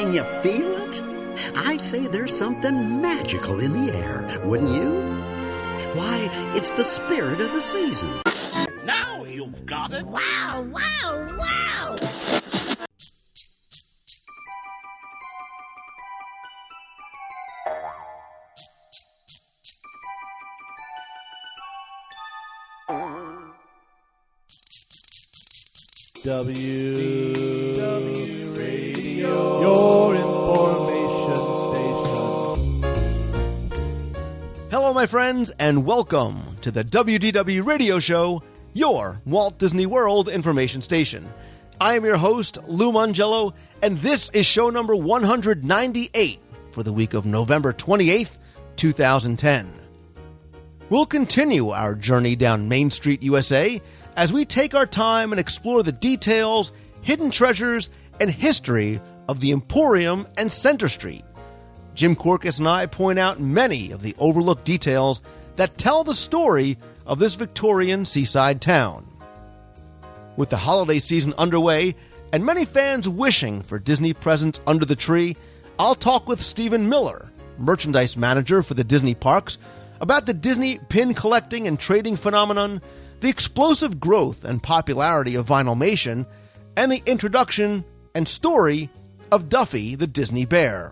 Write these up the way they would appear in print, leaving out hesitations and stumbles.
Can you feel it? I'd say there's something magical in the air, wouldn't you? Why, it's the spirit of the season. Now you've got it. Wow, wow, wow! WDW Radio, your information station. Hello, my friends, and welcome to the WDW Radio Show, your Walt Disney World information station. I am your host, Lou Mongello, and this is show number 198 for the week of November 28th, 2010. We'll continue our journey down Main Street, USA, as we take our time and explore the details, hidden treasures, and history of the Emporium and Center Street. Jim Korkis and I point out many of the overlooked details that tell the story of this Victorian seaside town. With the holiday season underway and many fans wishing for Disney presents under the tree, I'll talk with Stephen Miller, merchandise manager for the Disney parks, about the Disney pin collecting and trading phenomenon, the explosive growth and popularity of Vinylmation, and the introduction and story of Duffy the Disney Bear.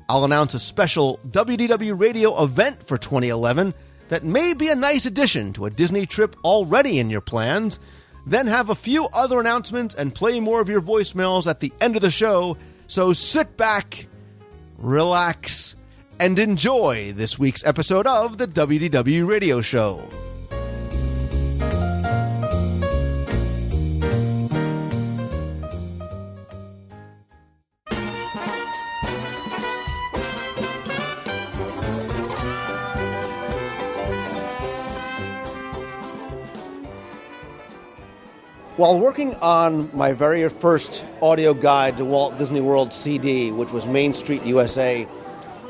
I'll announce a special WDW radio event for 2011 that may be a nice addition to a Disney trip already in your plans, then have a few other announcements and play more of your voicemails at the end of the show, so sit back, relax, and enjoy this week's episode of the WDW Radio Show. While working on my very first audio guide to Walt Disney World CD, which was Main Street USA,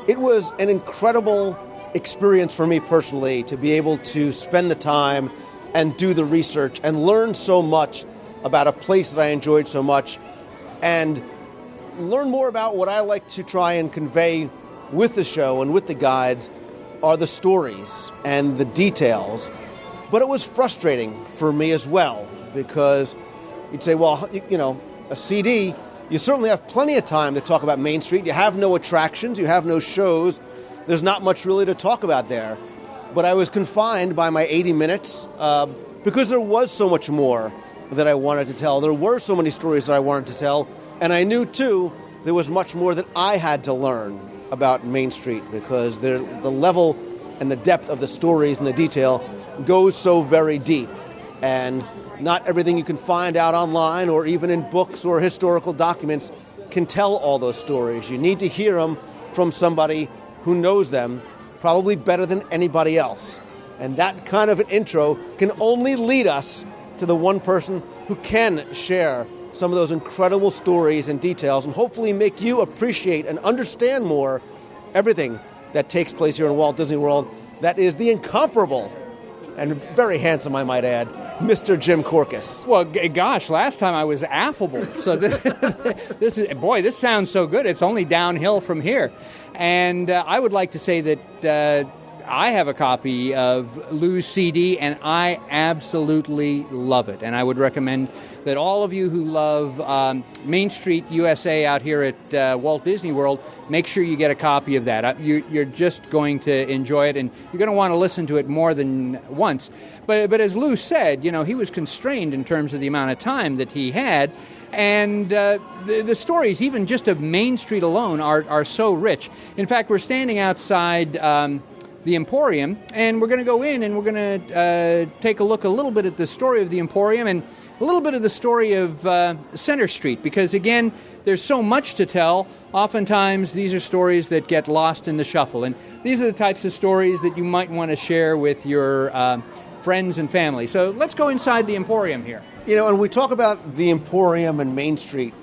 it was an incredible experience for me personally to be able to spend the time and do the research and learn so much about a place that I enjoyed so much and learn more about what I like to try and convey with the show and with the guides are the stories and the details. But it was frustrating for me as well, because you'd say, well, you know, a CD, you certainly have plenty of time to talk about Main Street. You have no attractions, you have no shows. There's not much really to talk about there. But I was confined by my 80 minutes because there was so much more that I wanted to tell. There were so many stories that I wanted to tell. And I knew, too, there was much more that I had to learn about Main Street because the level and the depth of the stories and the detail goes so very deep. And not everything you can find out online or even in books or historical documents can tell all those stories. You need to hear them from somebody who knows them probably better than anybody else. And that kind of an intro can only lead us to the one person who can share some of those incredible stories and details and hopefully make you appreciate and understand more everything that takes place here in Walt Disney World. That is the incomparable and very handsome, I might add, Mr. Jim Korkis. Well, gosh, last time I was affable. So this sounds so good. It's only downhill from here. And I would like to say that I have a copy of Lou's CD, and I absolutely love it. And I would recommend that all of you who love Main Street USA out here at Walt Disney World, make sure you get a copy of that. You're just going to enjoy it, and you're going to want to listen to it more than once. But as Lou said, you know, he was constrained in terms of the amount of time that he had. And the stories, even just of Main Street alone, are so rich. In fact, we're standing outside the Emporium, and we're going to go in and we're going to take a look a little bit at the story of the Emporium and a little bit of the story of Center Street, because again, there's so much to tell. Oftentimes, these are stories that get lost in the shuffle, and these are the types of stories that you might want to share with your friends and family. So let's go inside the Emporium here. You know, when we talk about the Emporium and Main Street,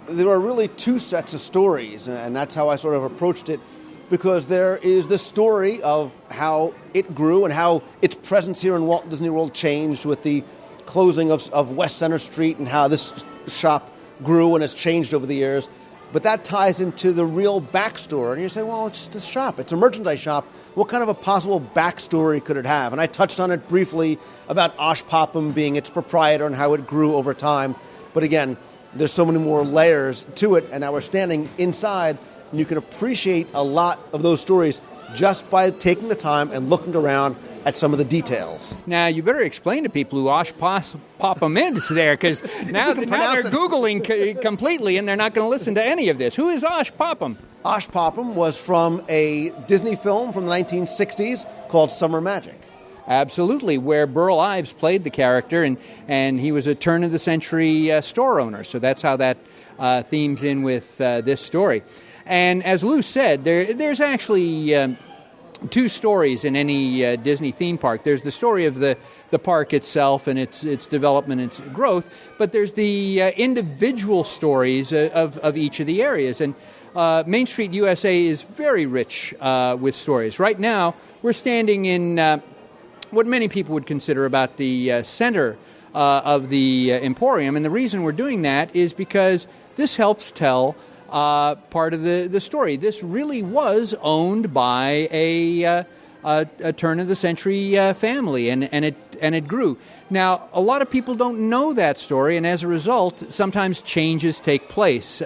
there are really two sets of stories, and that's how I sort of approached it, because there is the story of how it grew and how its presence here in Walt Disney World changed with the closing of West Center Street and how this shop grew and has changed over the years. but that ties into the real backstory. And you say, well, it's just a shop. It's a merchandise shop. What kind of a possible backstory could it have? And I touched on it briefly about Osh Popham being its proprietor and how it grew over time. But again, there's so many more layers to it, and now we're standing inside, and you can appreciate a lot of those stories just by taking the time and looking around at some of the details. Now, you better explain to people who Osh Popham is there, because now they're Googling completely, and they're not going to listen to any of this. Who is Osh Popham? Osh Popham was from a Disney film from the 1960s called Summer Magic. Absolutely, where Burl Ives played the character, and he was a turn-of-the-century store owner. So that's how that themes in with this story. And as Lou said, there's actually two stories in any Disney theme park. There's the story of the park itself and its development and its growth, but there's the individual stories of each of the areas. And Main Street USA is very rich with stories. Right now, we're standing in what many people would consider about the center of the Emporium, and the reason we're doing that is because this helps tell part of the story. This really was owned by a turn-of-the-century family, and it grew. Now, a lot of people don't know that story, and as a result, sometimes changes take place.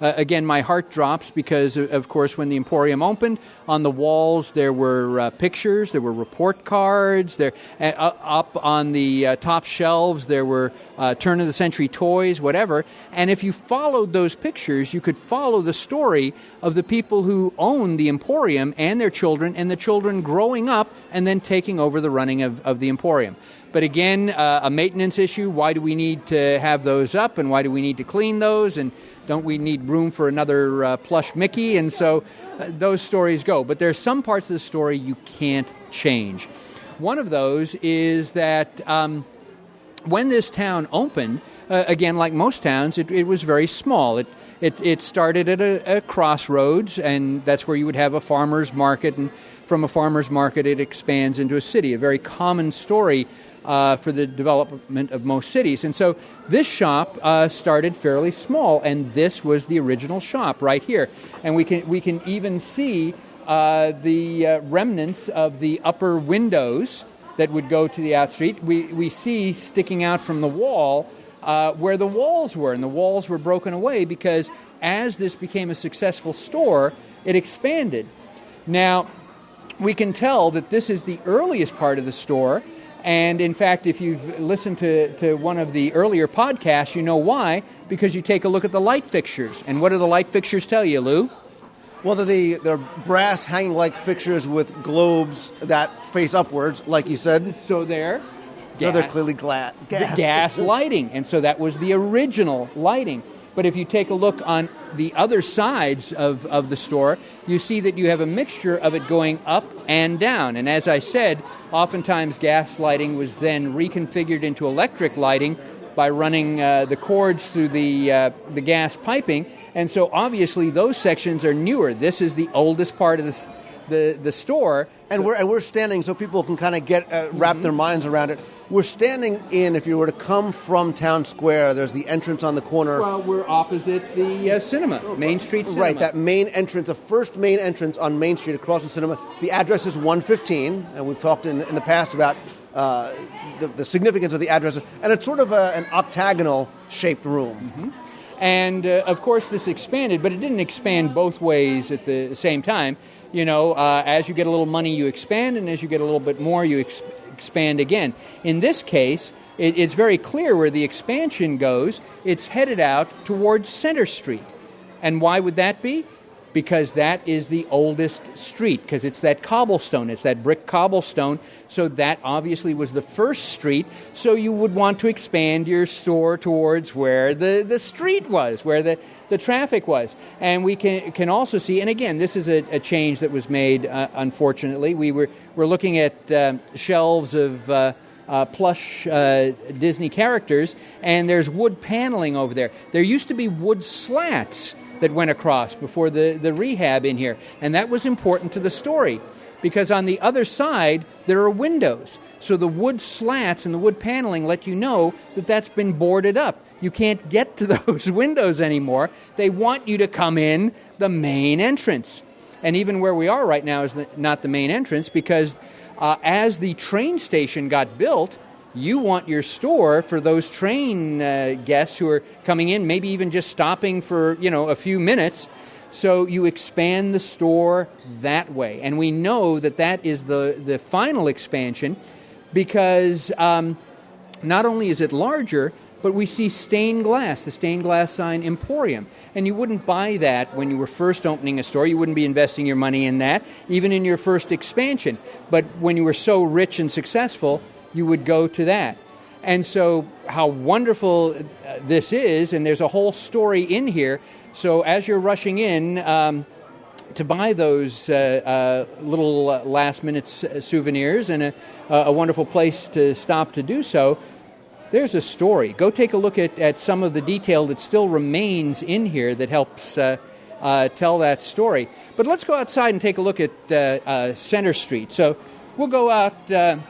Again, my heart drops because, of course, when the Emporium opened, on the walls there were pictures, there were report cards, up on the top shelves there were turn-of-the-century toys, whatever. And if you followed those pictures, you could follow the story of the people who owned the Emporium and their children, and the children growing up and then taking over the running of the Emporium. But again, a maintenance issue. Why do we need to have those up, and why do we need to clean those, and don't we need room for another plush Mickey? And so those stories go. But there are some parts of the story you can't change. One of those is that when this town opened, again, like most towns, it was very small. It started at a crossroads, and that's where you would have a farmer's market, and from a farmer's market it expands into a city, a very common story for the development of most cities. And so this shop started fairly small, and this was the original shop right here. And we can even see the remnants of the upper windows that would go to the out street. We see sticking out from the wall where the walls were, and the walls were broken away because as this became a successful store, it expanded. Now, we can tell that this is the earliest part of the store. And in fact, if you've listened to one of the earlier podcasts, you know why. Because you take a look at the light fixtures. And what do the light fixtures tell you, Lou? Well, they're brass hanging light fixtures with globes that face upwards, like you said. So they're clearly gas lighting. And so that was the original lighting. But if you take a look on the other sides of the store, you see that you have a mixture of it going up and down. And as I said, oftentimes gas lighting was then reconfigured into electric lighting by running the cords through the gas piping. And so obviously those sections are newer. This is the oldest part of the store. And we're standing, so people can kind of get wrap their minds around it. We're standing in, if you were to come from Town Square, there's the entrance on the corner. Well, we're opposite the cinema, Main Street Cinema. Right, that main entrance, the first main entrance on Main Street across the cinema. The address is 115, and we've talked in the past about the significance of the address. And it's sort of an octagonal-shaped room. Mm-hmm. And, of course, this expanded, but it didn't expand both ways at the same time. You know, as you get a little money, you expand, and as you get a little bit more, you expand again. In this case, it's very clear where the expansion goes. It's headed out towards Center Street. And why would that be? Because that is the oldest street, because it's that cobblestone, it's that brick cobblestone. So that obviously was the first street, so you would want to expand your store towards where the street was, where the traffic was. And we can also see, and again, this is a change that was made, unfortunately. We're looking at shelves of plush Disney characters, and there's wood paneling over there. There used to be wood slats that went across before the rehab in here. And that was important to the story because on the other side, there are windows. So the wood slats and the wood paneling let you know that that's been boarded up. You can't get to those windows anymore. They want you to come in the main entrance. And even where we are right now is not the main entrance because as the train station got built, you want your store for those train guests who are coming in, maybe even just stopping for, a few minutes. So you expand the store that way. And we know that that is the final expansion because not only is it larger, but we see stained glass, the stained glass sign Emporium. And you wouldn't buy that when you were first opening a store. You wouldn't be investing your money in that, even in your first expansion. But when you were so rich and successful, you would go to that. And so how wonderful this is, and there's a whole story in here. So as you're rushing in to buy those little last-minute souvenirs and a wonderful place to stop to do so, there's a story. Go take a look at some of the detail that still remains in here that helps tell that story. But let's go outside and take a look at Center Street. So we'll go out the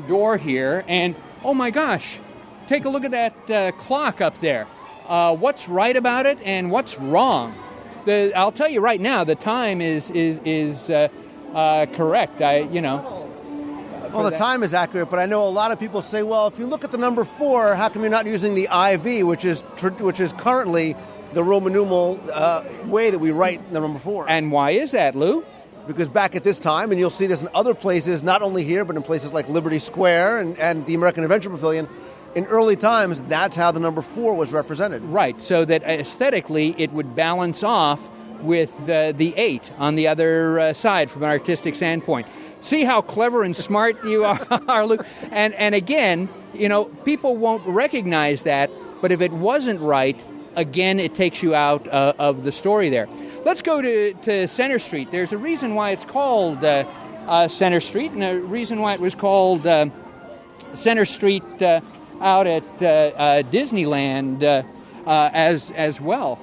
door here, and oh my gosh, take a look at that clock up there. What's right about it and what's wrong? I'll tell you right now, the time is correct. Well, the time is accurate, but I know a lot of people say, well, if you look at the number 4, how come you're not using the IV, which is currently the Roman numeral way that we write the number 4? And why is that, Lou? Because back at this time, and you'll see this in other places, not only here, but in places like Liberty Square and the American Adventure Pavilion, in early times, that's how the number 4 was represented. Right, so that aesthetically it would balance off with the 8 on the other side from an artistic standpoint. See how clever and smart you are, Lou? And again, people won't recognize that, but if it wasn't right, again, it takes you out of the story there. Let's go to Center Street. There's a reason why it's called Center Street, and a reason why it was called Center Street out at Disneyland as well.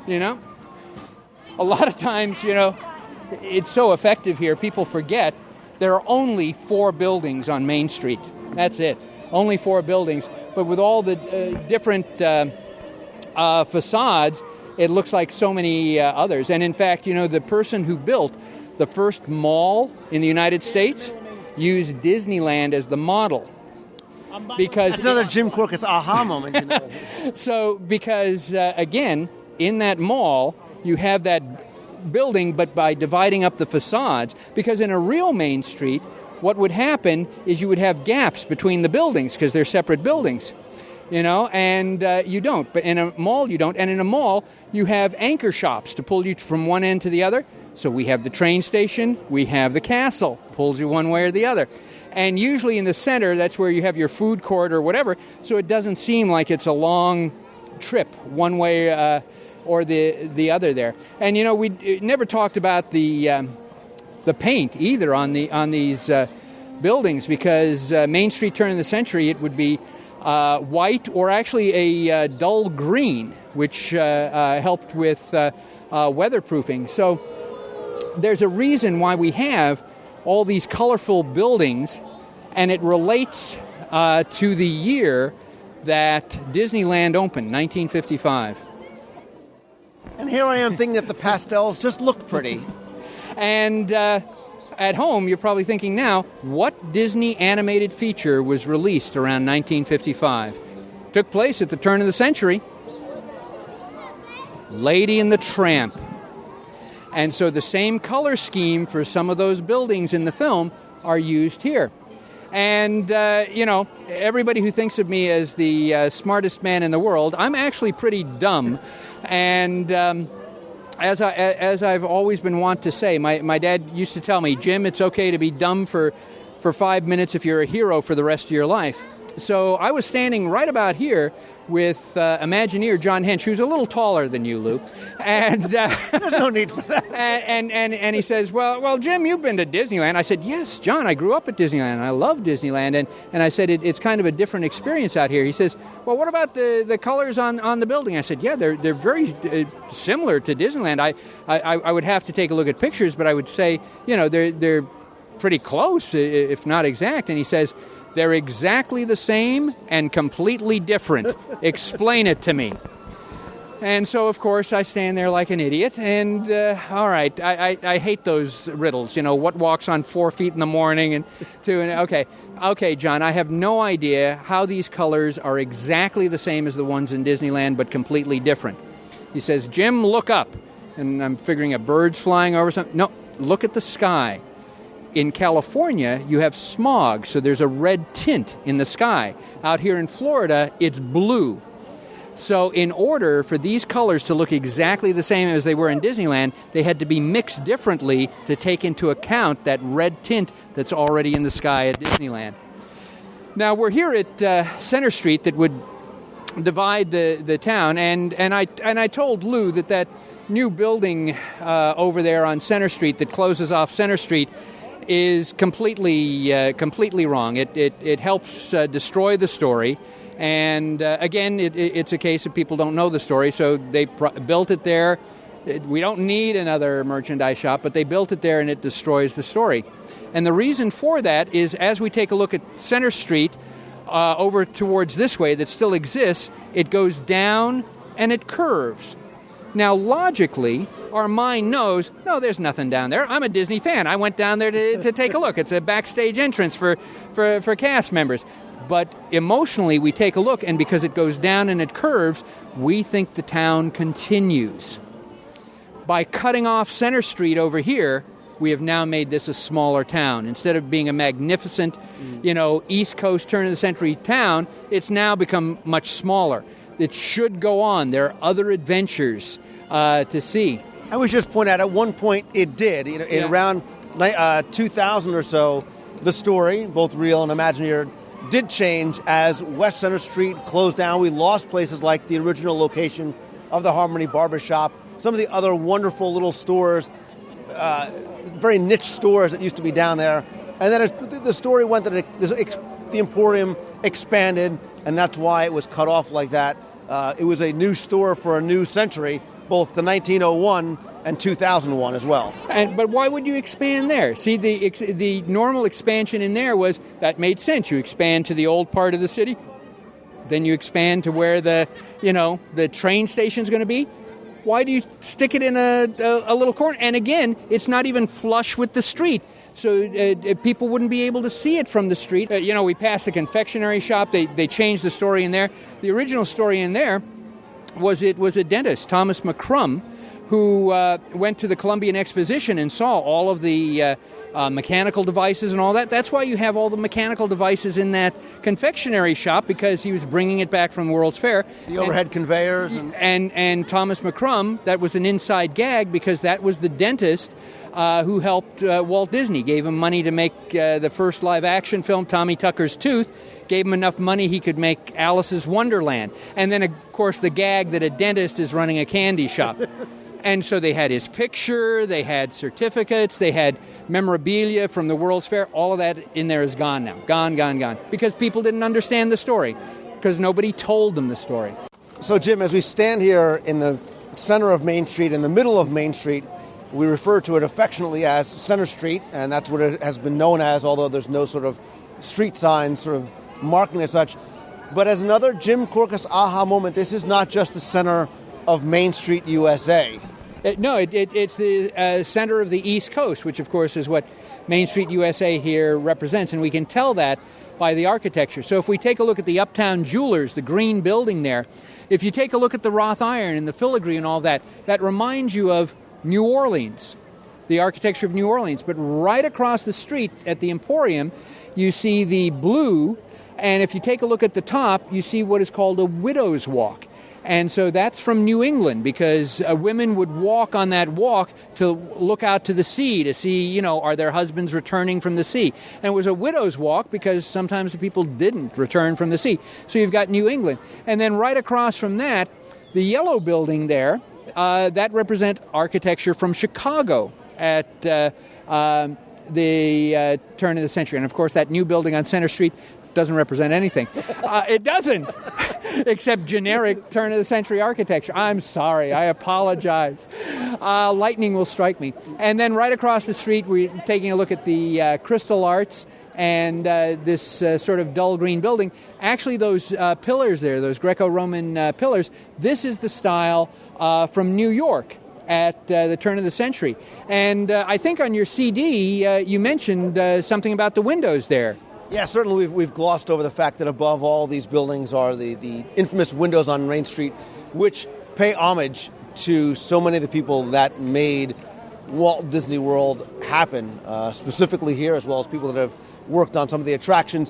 A lot of times, it's so effective here, people forget there are only 4 buildings on Main Street. That's it. Only 4 buildings. But with all the different facades, it looks like so many others. And in fact, the person who built the first mall in the United States used Disneyland as the model. Because that's another Jim Corcus aha moment. So, because, again, in that mall, you have that building, but by dividing up the facades, because in a real Main Street, what would happen is you would have gaps between the buildings because they're separate buildings, and you don't. But in a mall, you don't. And in a mall, you have anchor shops to pull you from one end to the other. So we have the train station, we have the castle, pulls you one way or the other. And usually in the center, that's where you have your food court or whatever, so it doesn't seem like it's a long trip one way or the other there. And we never talked about the paint either on these buildings, because Main Street turn of the century it would be white or actually a dull green, which helped with weatherproofing. So there's a reason why we have all these colorful buildings, and it relates to the year that Disneyland opened, 1955. And here I am thinking that the pastels just look pretty. And at home, you're probably thinking now, what Disney animated feature was released around 1955? Took place at the turn of the century. Lady and the Tramp. And so the same color scheme for some of those buildings in the film are used here. And, everybody who thinks of me as the smartest man in the world, I'm actually pretty dumb. And as I've always been wont to say, my dad used to tell me, Jim, it's okay to be dumb for 5 minutes if you're a hero for the rest of your life. So I was standing right about here with Imagineer John Hench, who's a little taller than you, Lou, and There's no need for that. and he says, well, Jim, you've been to Disneyland. I said, yes, John, I grew up at Disneyland. I love Disneyland, and I said it's kind of a different experience out here. He says, well, what about the colors on the building? I said, yeah, they're very similar to Disneyland. I would have to take a look at pictures, but I would say, they're pretty close, if not exact. And he says, they're exactly the same and completely different. Explain it to me. And so, of course, I stand there like an idiot. And, all right, I hate those riddles. What walks on 4 feet in the morning and okay, John, I have no idea how these colors are exactly the same as the ones in Disneyland, but completely different. He says, Jim, look up. And I'm figuring a bird's flying over something. No, look at the sky. In California, you have smog, so there's a red tint in the sky. Out here in Florida, it's blue. So in order for these colors to look exactly the same as they were in Disneyland, they had to be mixed differently to take into account that red tint that's already in the sky at Disneyland. Now, we're here at Center Street that would divide the town, and I told Lou that new building over there on Center Street that closes off Center Street is completely wrong. It helps destroy the story, and again, it's a case of people don't know the story, so they built it there. We don't need another merchandise shop, but they built it there, and it destroys the story. And the reason for that is, as we take a look at Center Street over towards this way that still exists, it goes down and it curves. Now, logically, our mind knows, no, there's nothing down there. I'm a Disney fan. I went down there to take a look. It's a backstage entrance for cast members. But emotionally, we take a look, and because it goes down and it curves, we think the town continues. By cutting off Center Street over here, we have now made this a smaller town. Instead of being a magnificent, East Coast turn-of-the-century town, it's now become much smaller. It should go on. There are other adventures to see. I was just point out, at one point it did. In around 2000 or so, the story, both real and Imagineer, did change as West Center Street closed down. We lost places like the original location of the Harmony Barbershop, some of the other wonderful little stores, very niche stores that used to be down there. And then the story went that the Emporium expanded, and that's why it was cut off like that. It was a new store for a new century, both the 1901 and 2001 as well. But why would you expand there? See, the normal expansion in there that made sense. You expand to the old part of the city, then you expand to where the train station's going to be. Why do you stick it in a little corner? And again, it's not even flush with the street. So people wouldn't be able to see it from the street. We passed the confectionery shop. They changed the story in there. The original story in there was a dentist, Thomas McCrum, who went to the Columbian Exposition and saw all of the mechanical devices and all that. That's why you have all the mechanical devices in that confectionery shop, because he was bringing it back from World's Fair. The overhead conveyors. And Thomas McCrum, that was an inside gag, because that was the dentist who helped Walt Disney, gave him money to make the first live-action film, Tommy Tucker's Tooth, gave him enough money he could make Alice's Wonderland. And then, of course, the gag that a dentist is running a candy shop. And so they had his picture, they had certificates, they had memorabilia from the World's Fair. All of that in there is gone now. Gone. Because people didn't understand the story, because nobody told them the story. So, Jim, as we stand here in the center of Main Street, in the middle of Main Street, we refer to it affectionately as Center Street, and that's what it has been known as, although there's no sort of street sign sort of marking as such. But as another Jim Korkis aha moment, this is not just the center of Main Street, USA. No, it's the center of the East Coast, which, of course, is what Main Street, USA here represents, and we can tell that by the architecture. So if we take a look at the Uptown Jewelers, the green building there, if you take a look at the wrought iron and the filigree and all that, that reminds you of New Orleans, the architecture of New Orleans. But right across the street at the Emporium, you see the blue, and if you take a look at the top, you see what is called a widow's walk. And so that's from New England, because women would walk on that walk to look out to the sea to see, are their husbands returning from the sea. And it was a widow's walk because sometimes the people didn't return from the sea. So you've got New England. And then right across from that, the yellow building there, that represents architecture from Chicago at the turn of the century. And, of course, that new building on Center Street doesn't represent anything. It doesn't, except generic turn-of-the-century architecture. I'm sorry. I apologize. Lightning will strike me. And then right across the street, we're taking a look at the Crystal Arts and this sort of dull green building. Actually, those pillars there, those Greco-Roman pillars, this is the style from New York at the turn of the century. And I think on your CD, you mentioned something about the windows there. Yeah, certainly we've glossed over the fact that above all these buildings are the infamous windows on Main Street, which pay homage to so many of the people that made Walt Disney World happen, specifically here, as well as people that have worked on some of the attractions.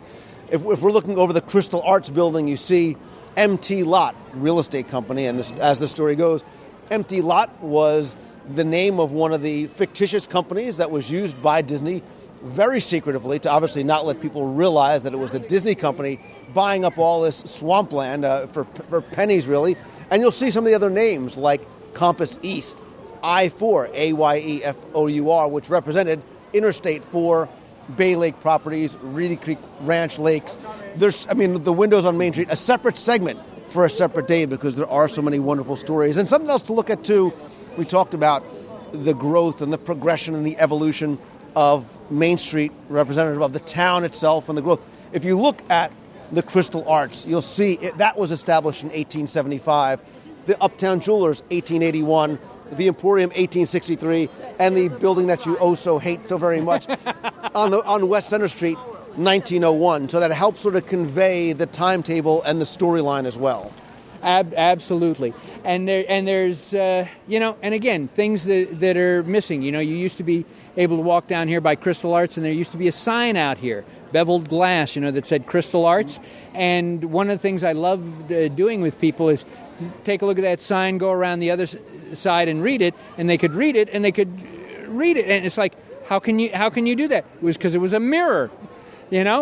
If we're looking over the Crystal Arts building, you see MT Lot Real Estate Company, and as the story goes, MT Lot was the name of one of the fictitious companies that was used by Disney very secretively to obviously not let people realize that it was the Disney company buying up all this swampland for pennies, really. And you'll see some of the other names like Compass East, I-4, A-Y-E-F-O-U-R, which represented Interstate 4, Bay Lake Properties, Reedy Creek Ranch Lakes. The windows on Main Street, a separate segment for a separate day because there are so many wonderful stories. And something else to look at, too, we talked about the growth and the progression and the evolution of Main Street, representative of the town itself and the growth. If you look at the Crystal Arts, you'll see that was established in 1875, the Uptown Jewelers, 1881, the Emporium, 1863, and the building that you so hate so very much on West Center Street, 1901. So that helps sort of convey the timetable and the storyline as well. Absolutely. And there's, and again, things that are missing. You used to be able to walk down here by Crystal Arts, and there used to be a sign out here, beveled glass, that said Crystal Arts. And one of the things I love doing with people is take a look at that sign, go around the other side and read it, and they could read it, and they could read it. And it's like, how can you do that? It was because it was a mirror.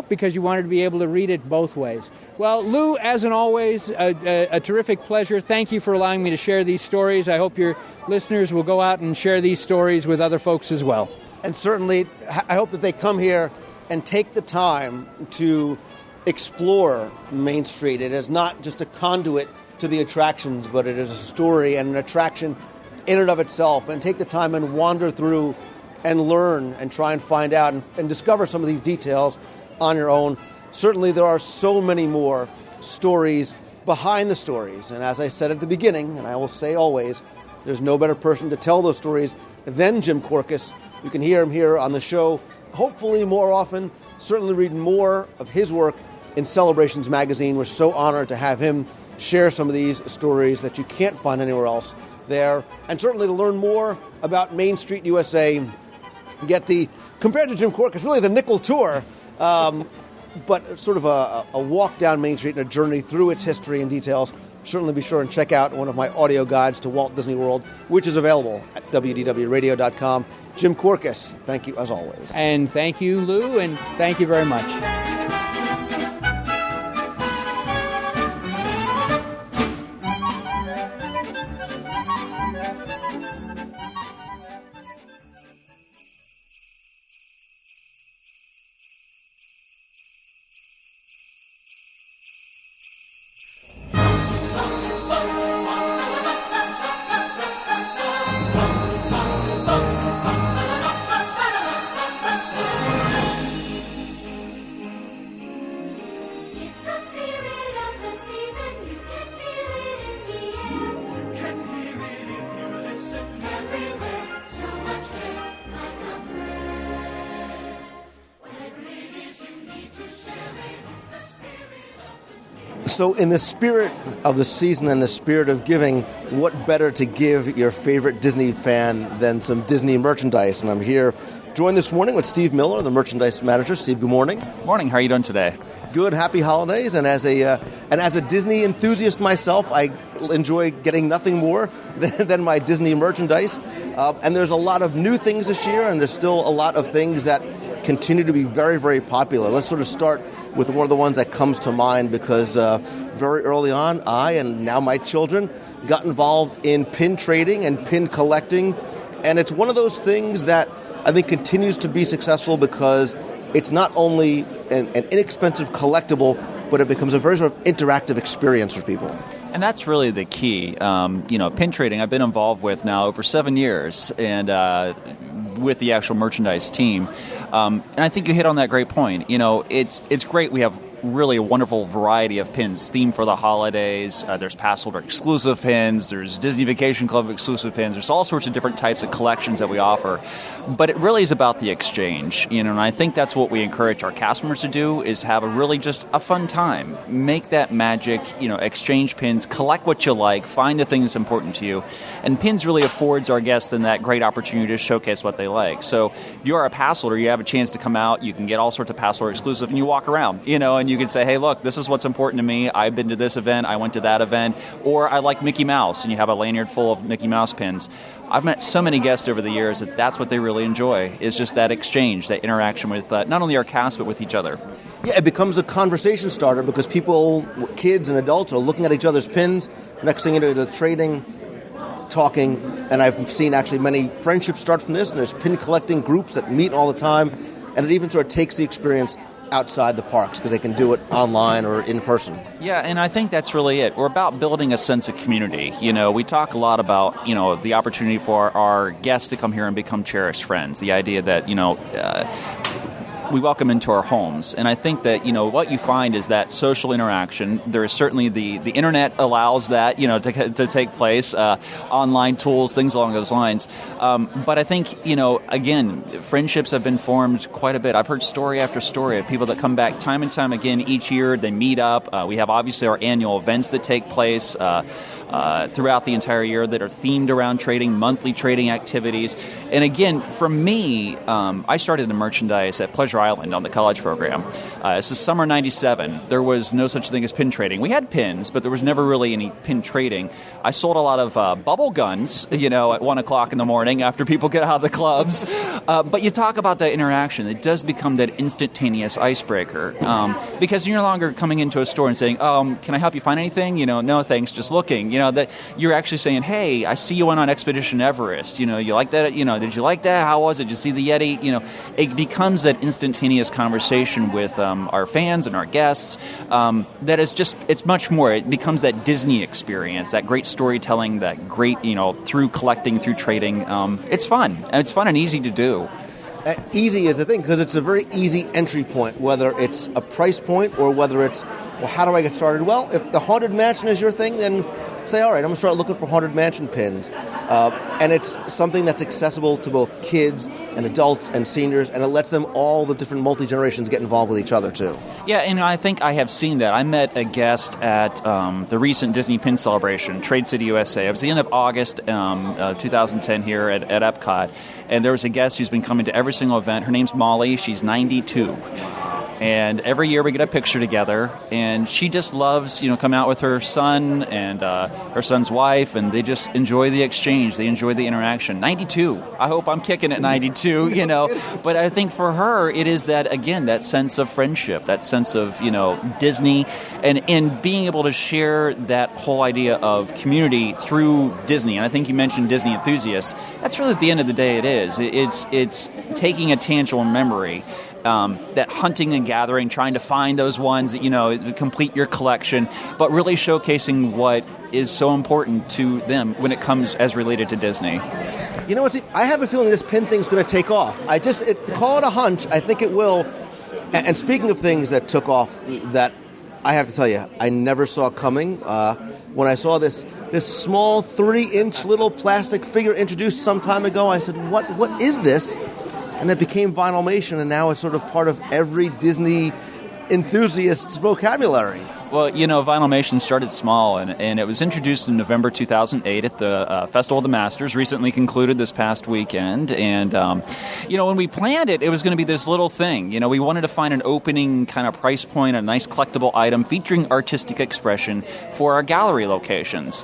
Because you wanted to be able to read it both ways. Well, Lou, as and always, a terrific pleasure. Thank you for allowing me to share these stories. I hope your listeners will go out and share these stories with other folks as well. And certainly, I hope that they come here and take the time to explore Main Street. It is not just a conduit to the attractions, but it is a story and an attraction in and of itself. And take the time and wander through and learn and try and find out and discover some of these details on your own. Certainly there are so many more stories behind the stories. And as I said at the beginning, and I will say always, there's no better person to tell those stories than Jim Korkis. You can hear him here on the show, hopefully more often. Certainly read more of his work in Celebrations magazine. We're so honored to have him share some of these stories that you can't find anywhere else there. And certainly to learn more about Main Street USA, compared to Jim Korkis, really the nickel tour, but sort of a walk down Main Street and a journey through its history and details. Certainly be sure and check out one of my audio guides to Walt Disney World, which is available at WDWradio.com. Jim Korkis, thank you as always. And thank you, Lou, and thank you very much. So in the spirit of the season and the spirit of giving, what better to give your favorite Disney fan than some Disney merchandise? And I'm here Joined this morning with Steve Miller, the merchandise manager. Steve, good morning. Morning. How are you doing today? Good. Happy holidays. And as a Disney enthusiast myself, I enjoy getting nothing more than my Disney merchandise. And there's a lot of new things this year, and there's still a lot of things that continue to be very, very popular. Let's sort of start with one of the ones that comes to mind because very early on, I and now my children got involved in pin trading and pin collecting. And it's one of those things that I think continues to be successful because it's not only an inexpensive collectible, but it becomes a very sort of interactive experience for people. And that's really the key. Pin trading I've been involved with now over 7 years, and with the actual merchandise team. And I think you hit on that great point. It's great. We have really a wonderful variety of pins themed for the holidays. There's pass holder exclusive pins. There's Disney Vacation Club exclusive pins. There's all sorts of different types of collections that we offer. But it really is about the exchange. And I think that's what we encourage our customers to do is have just a fun time. Make that magic, exchange pins, collect what you like, find the thing that's important to you. And pins really affords our guests then that great opportunity to showcase what they like. So if you are a pass holder, you have a chance to come out, you can get all sorts of pass holder exclusive, and you walk around, and you can say, hey, look, this is what's important to me. I've been to this event. I went to that event. Or I like Mickey Mouse, and you have a lanyard full of Mickey Mouse pins. I've met so many guests over the years that that's what they really enjoy, is just that exchange, that interaction with not only our cast, but with each other. Yeah, it becomes a conversation starter because people, kids and adults, are looking at each other's pins. Next thing you know, they're trading, talking, and I've seen actually many friendships start from this, and there's pin collecting groups that meet all the time, and it even sort of takes the experience outside the parks because they can do it online or in person. Yeah, and I think that's really it. We're about building a sense of community. We talk a lot about, the opportunity for our guests to come here and become cherished friends. The idea that, we welcome into our homes. And I think that, what you find is that social interaction, there is certainly the internet allows that, to take place, online tools, things along those lines. But I think, again, friendships have been formed quite a bit. I've heard story after story of people that come back time and time again each year. They meet up. We have obviously our annual events that take place throughout the entire year that are themed around trading, monthly trading activities. And again, for me, I started in merchandise at Pleasure Island on the college program. This is summer 97. There was no such thing as pin trading. We had pins, but there was never really any pin trading. I sold a lot of bubble guns, at 1 o'clock in the morning after people get out of the clubs. But you talk about that interaction. It does become that instantaneous icebreaker because you're no longer coming into a store and saying, can I help you find anything? No, thanks, just looking. That you're actually saying, hey, I see you went on Expedition Everest. You like that? Did you like that? How was it? Did you see the Yeti? It becomes that instantaneous conversation with our fans and our guests that is just, it's much more. It becomes that Disney experience, that great storytelling, that great, through collecting, through trading. It's fun. And it's fun and easy to do. Easy is the thing because it's a very easy entry point, whether it's a price point or whether it's, well, how do I get started? Well, if the Haunted Mansion is your thing, then say, all right, I'm going to start looking for Haunted Mansion pins. And it's something that's accessible to both kids and adults and seniors, and it lets them all the different multi-generations get involved with each other, too. Yeah, and I think I have seen that. I met a guest at the recent Disney Pin Celebration, Trade City, USA. It was the end of August 2010 here at Epcot, and there was a guest who's been coming to every single event. Her name's Molly. She's 92. And every year we get a picture together, and she just loves, coming out with her son and her son's wife, and they just enjoy the exchange. They enjoy the interaction. 92. I hope I'm kicking at 92, But I think for her, it is that, again, that sense of friendship, that sense of, Disney, and being able to share that whole idea of community through Disney. And I think you mentioned Disney enthusiasts. That's really, at the end of the day, it is. It's taking a tangible memory, that hunting and gathering, trying to find those ones that, complete your collection, but really showcasing what is so important to them when it comes as related to Disney. You know what? I have a feeling this pin thing's going to take off. Call it a hunch. I think it will. And speaking of things that took off, that I have to tell you, I never saw coming. When I saw this small 3-inch little plastic figure introduced some time ago, I said, what is this? And it became Vinylmation, and now it's sort of part of every Disney enthusiast's vocabulary. Well, Vinylmation started small, and it was introduced in November 2008 at the Festival of the Masters, recently concluded this past weekend. And, when we planned it, it was going to be this little thing. We wanted to find an opening kind of price point, a nice collectible item featuring artistic expression for our gallery locations.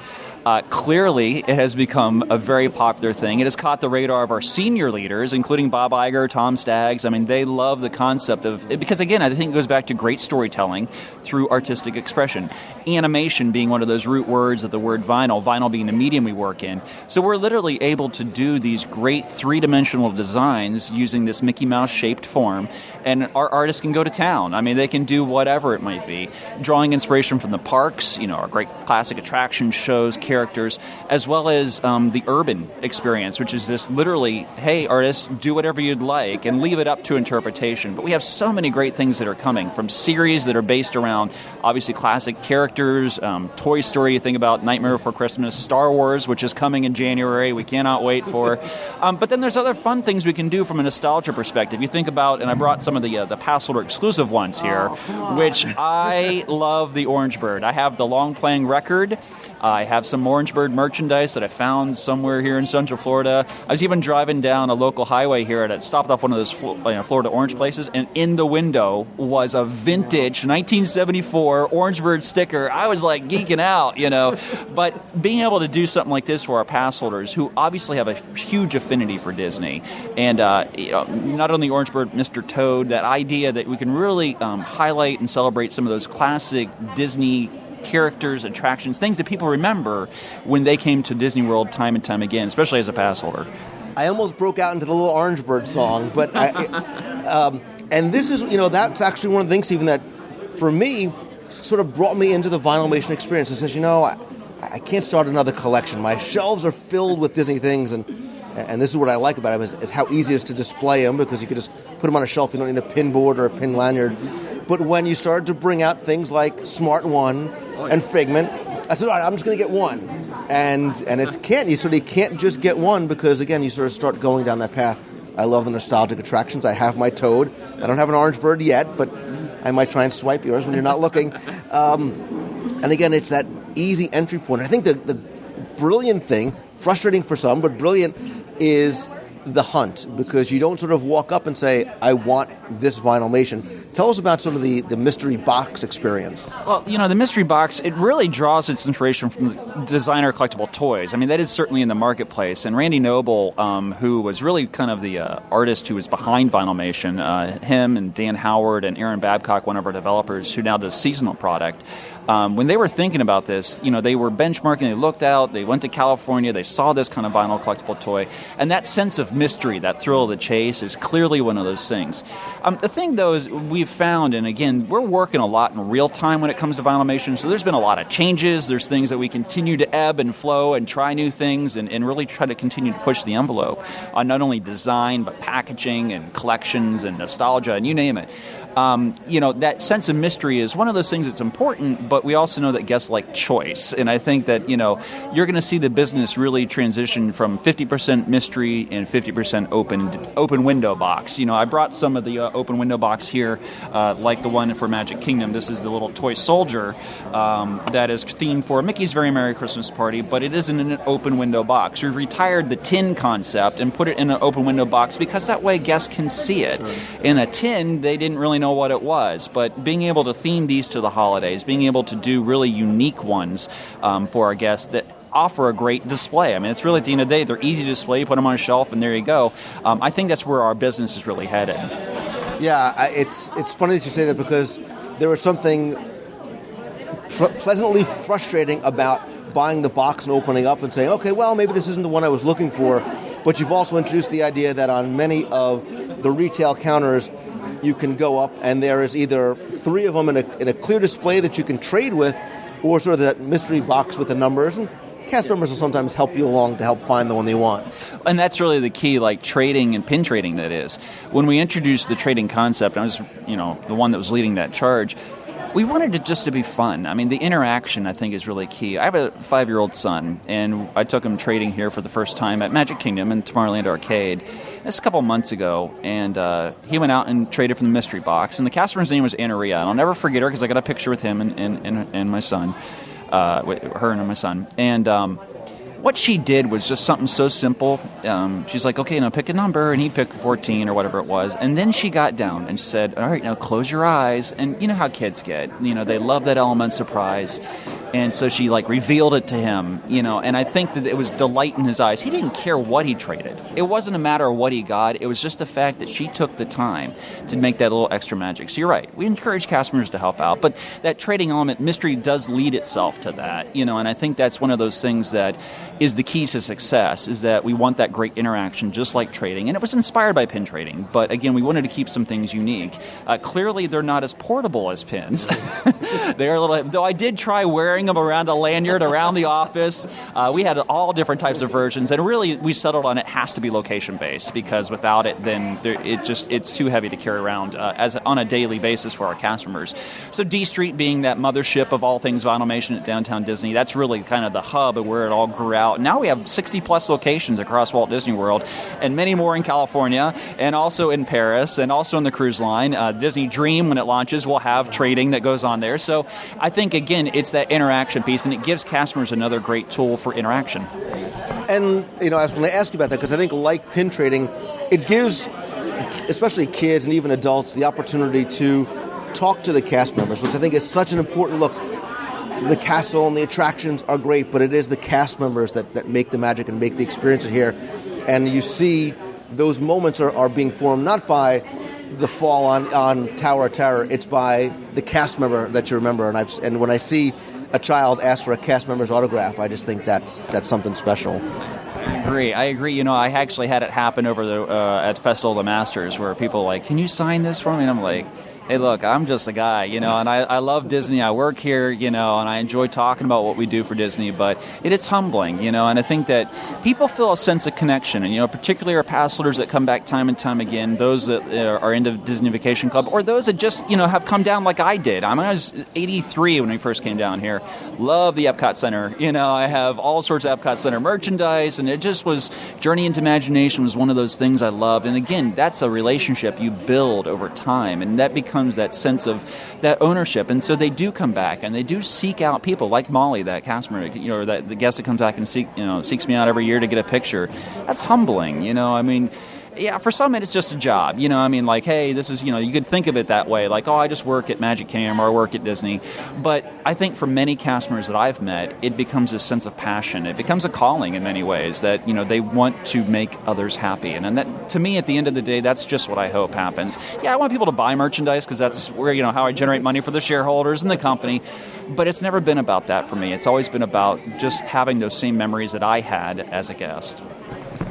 Clearly, it has become a very popular thing. It has caught the radar of our senior leaders, including Bob Iger, Tom Staggs. I mean, they love the concept of it because, again, I think it goes back to great storytelling through artistic expression. Animation being one of those root words of the word vinyl being the medium we work in. So we're literally able to do these great three-dimensional designs using this Mickey Mouse-shaped form, and our artists can go to town. I mean, they can do whatever it might be, drawing inspiration from the parks, our great classic attraction shows, characters, as well as the urban experience, which is this literally, hey, artists, do whatever you'd like and leave it up to interpretation. But we have so many great things that are coming from series that are based around, obviously, classic characters, Toy Story, you think about Nightmare Before Christmas, Star Wars, which is coming in January, we cannot wait for. But then there's other fun things we can do from a nostalgia perspective. You think about, and I brought some of the pass holder exclusive ones here, which I love the Orange Bird. I have the long playing record. I have some Orange Bird merchandise that I found somewhere here in Central Florida. I was even driving down a local highway here and I stopped off one of those Florida Orange places, and in the window was a vintage 1974 Orange Bird sticker. I was like geeking out, But being able to do something like this for our pass holders who obviously have a huge affinity for Disney, and not only Orange Bird, Mr. Toad, that idea that we can really highlight and celebrate some of those classic Disney characters, attractions, things that people remember when they came to Disney World time and time again, especially as a pass holder. I almost broke out into the little Orange Bird song, but and this is, that's actually one of the things, Stephen, that for me sort of brought me into the Vinylmation experience. It says, I can't start another collection. My shelves are filled with Disney things, and this is what I like about them is how easy it is to display them, because you could just put them on a shelf. You don't need a pin board or a pin lanyard. But when you started to bring out things like Smart One and Figment, I said, all right, I'm just going to get one. And you can't just get one, because, again, you sort of start going down that path. I love the nostalgic attractions. I have my Toad. I don't have an Orange Bird yet, but I might try and swipe yours when you're not looking. And, again, it's that easy entry point. I think the brilliant thing, frustrating for some, but brilliant, is the hunt, because you don't sort of walk up and say, I want this Vinylmation. Tell us about sort of the mystery box experience. Well, the mystery box, it really draws its inspiration from the designer collectible toys. I mean, that is certainly in the marketplace. And Randy Noble, who was really kind of the artist who was behind Vinylmation, him and Dan Howard and Aaron Babcock, one of our developers, who now does seasonal product, when they were thinking about this, they were benchmarking, they looked out, they went to California, they saw this kind of vinyl collectible toy, and that sense of mystery, that thrill of the chase, is clearly one of those things. The thing, though, is we've found, and again, we're working a lot in real time when it comes to Vinylmation, so there's been a lot of changes, there's things that we continue to ebb and flow and try new things and really try to continue to push the envelope on not only design, but packaging and collections and nostalgia, and you name it. That sense of mystery is one of those things that's important, but we also know that guests like choice. And I think that, you're going to see the business really transition from 50% mystery and 50% open window box. I brought some of the open window box here, like the one for Magic Kingdom. This is the little toy soldier that is themed for Mickey's Very Merry Christmas Party, but it isn't in an open window box. We've retired the tin concept and put it in an open window box because that way guests can see it. In a tin, they didn't really know what it was, but being able to theme these to the holidays, being able to do really unique ones for our guests that offer a great display. I mean, it's really, at the end of the day, they're easy to display, you put them on a shelf, and there you go. I think that's where our business is really headed. Yeah, it's funny that you say that, because there was something pleasantly frustrating about buying the box and opening up and saying, okay, well, maybe this isn't the one I was looking for, but you've also introduced the idea that on many of the retail counters, you can go up and there is either three of them in a clear display that you can trade with, or sort of that mystery box with the numbers. And cast members will sometimes help you along to help find the one they want. And that's really the key, like trading and pin trading, that is. When we introduced the trading concept, I was, the one that was leading that charge, we wanted it just to be fun. I mean, the interaction, I think, is really key. I have a 5-year-old son, and I took him trading here for the first time at Magic Kingdom and Tomorrowland Arcade. This is a couple months ago, and he went out and traded from the mystery box. And the cast member's name was Anna Ria, and I'll never forget her because I got a picture with him and my son, with her and my son. And what she did was just something so simple. She's like, okay, now pick a number, and he picked 14 or whatever it was. And then she got down and said, all right, now close your eyes. And you know how kids get. They love that element of surprise. And so she revealed it to him, and I think that it was delight in his eyes. He didn't care what he traded. It wasn't a matter of what he got. It was just the fact that she took the time to make that little extra magic. So you're right. We encourage cast members to help out, but that trading element, mystery does lead itself to that, and I think that's one of those things that is the key to success, is that we want that great interaction just like trading. And it was inspired by pin trading, but again, we wanted to keep some things unique. Clearly, they're not as portable as pins. They're a little, though I did try wearing them around a lanyard around the office. We had all different types of versions, and really we settled on it has to be location based, because without it, then it's too heavy to carry around on a daily basis for our cast members. So D Street being that mothership of all things Vinylmation at Downtown Disney, that's really kind of the hub of where it all grew out. Now we have 60 plus locations across Walt Disney World, and many more in California, and also in Paris, and also in the cruise line. Disney Dream, when it launches, will have trading that goes on there. So I think, again, it's that interaction piece, and it gives customers another great tool for interaction. And, I was going to ask you about that, because I think, like pin trading, it gives, especially kids and even adults, the opportunity to talk to the cast members, which I think is such an important look. The castle and the attractions are great, but it is the cast members that make the magic and make the experience here. And you see those moments are being formed not by the fall on Tower of Terror, it's by the cast member that you remember. And when I see a child ask for a cast member's autograph, I just think that's something special. I agree. I actually had it happen over at Festival of the Masters, where people are like, can you sign this for me? And I'm like, hey, look, I'm just a guy, and I love Disney. I work here, and I enjoy talking about what we do for Disney, but it's humbling, and I think that people feel a sense of connection, and, particularly our pass holders that come back time and time again, those that are into Disney Vacation Club, or those that just, have come down like I did. I was 83 when we first came down here. Love the Epcot Center. I have all sorts of Epcot Center merchandise, and it just was, Journey into Imagination was one of those things I loved. And again, that's a relationship you build over time, and that becomes that sense of that ownership. And so they do come back, and they do seek out people like Molly, that cast member, or that the guest that comes back and seeks me out every year to get a picture. That's humbling, Yeah, for some it's just a job, like, hey, this is, you could think of it that way, like, oh, I just work at Magic Kingdom or I work at Disney. But I think for many cast members that I've met, it becomes a sense of passion. It becomes a calling in many ways that, they want to make others happy. And that, to me, at the end of the day, that's just what I hope happens. Yeah, I want people to buy merchandise because that's where, how I generate money for the shareholders and the company. But it's never been about that for me. It's always been about just having those same memories that I had as a guest.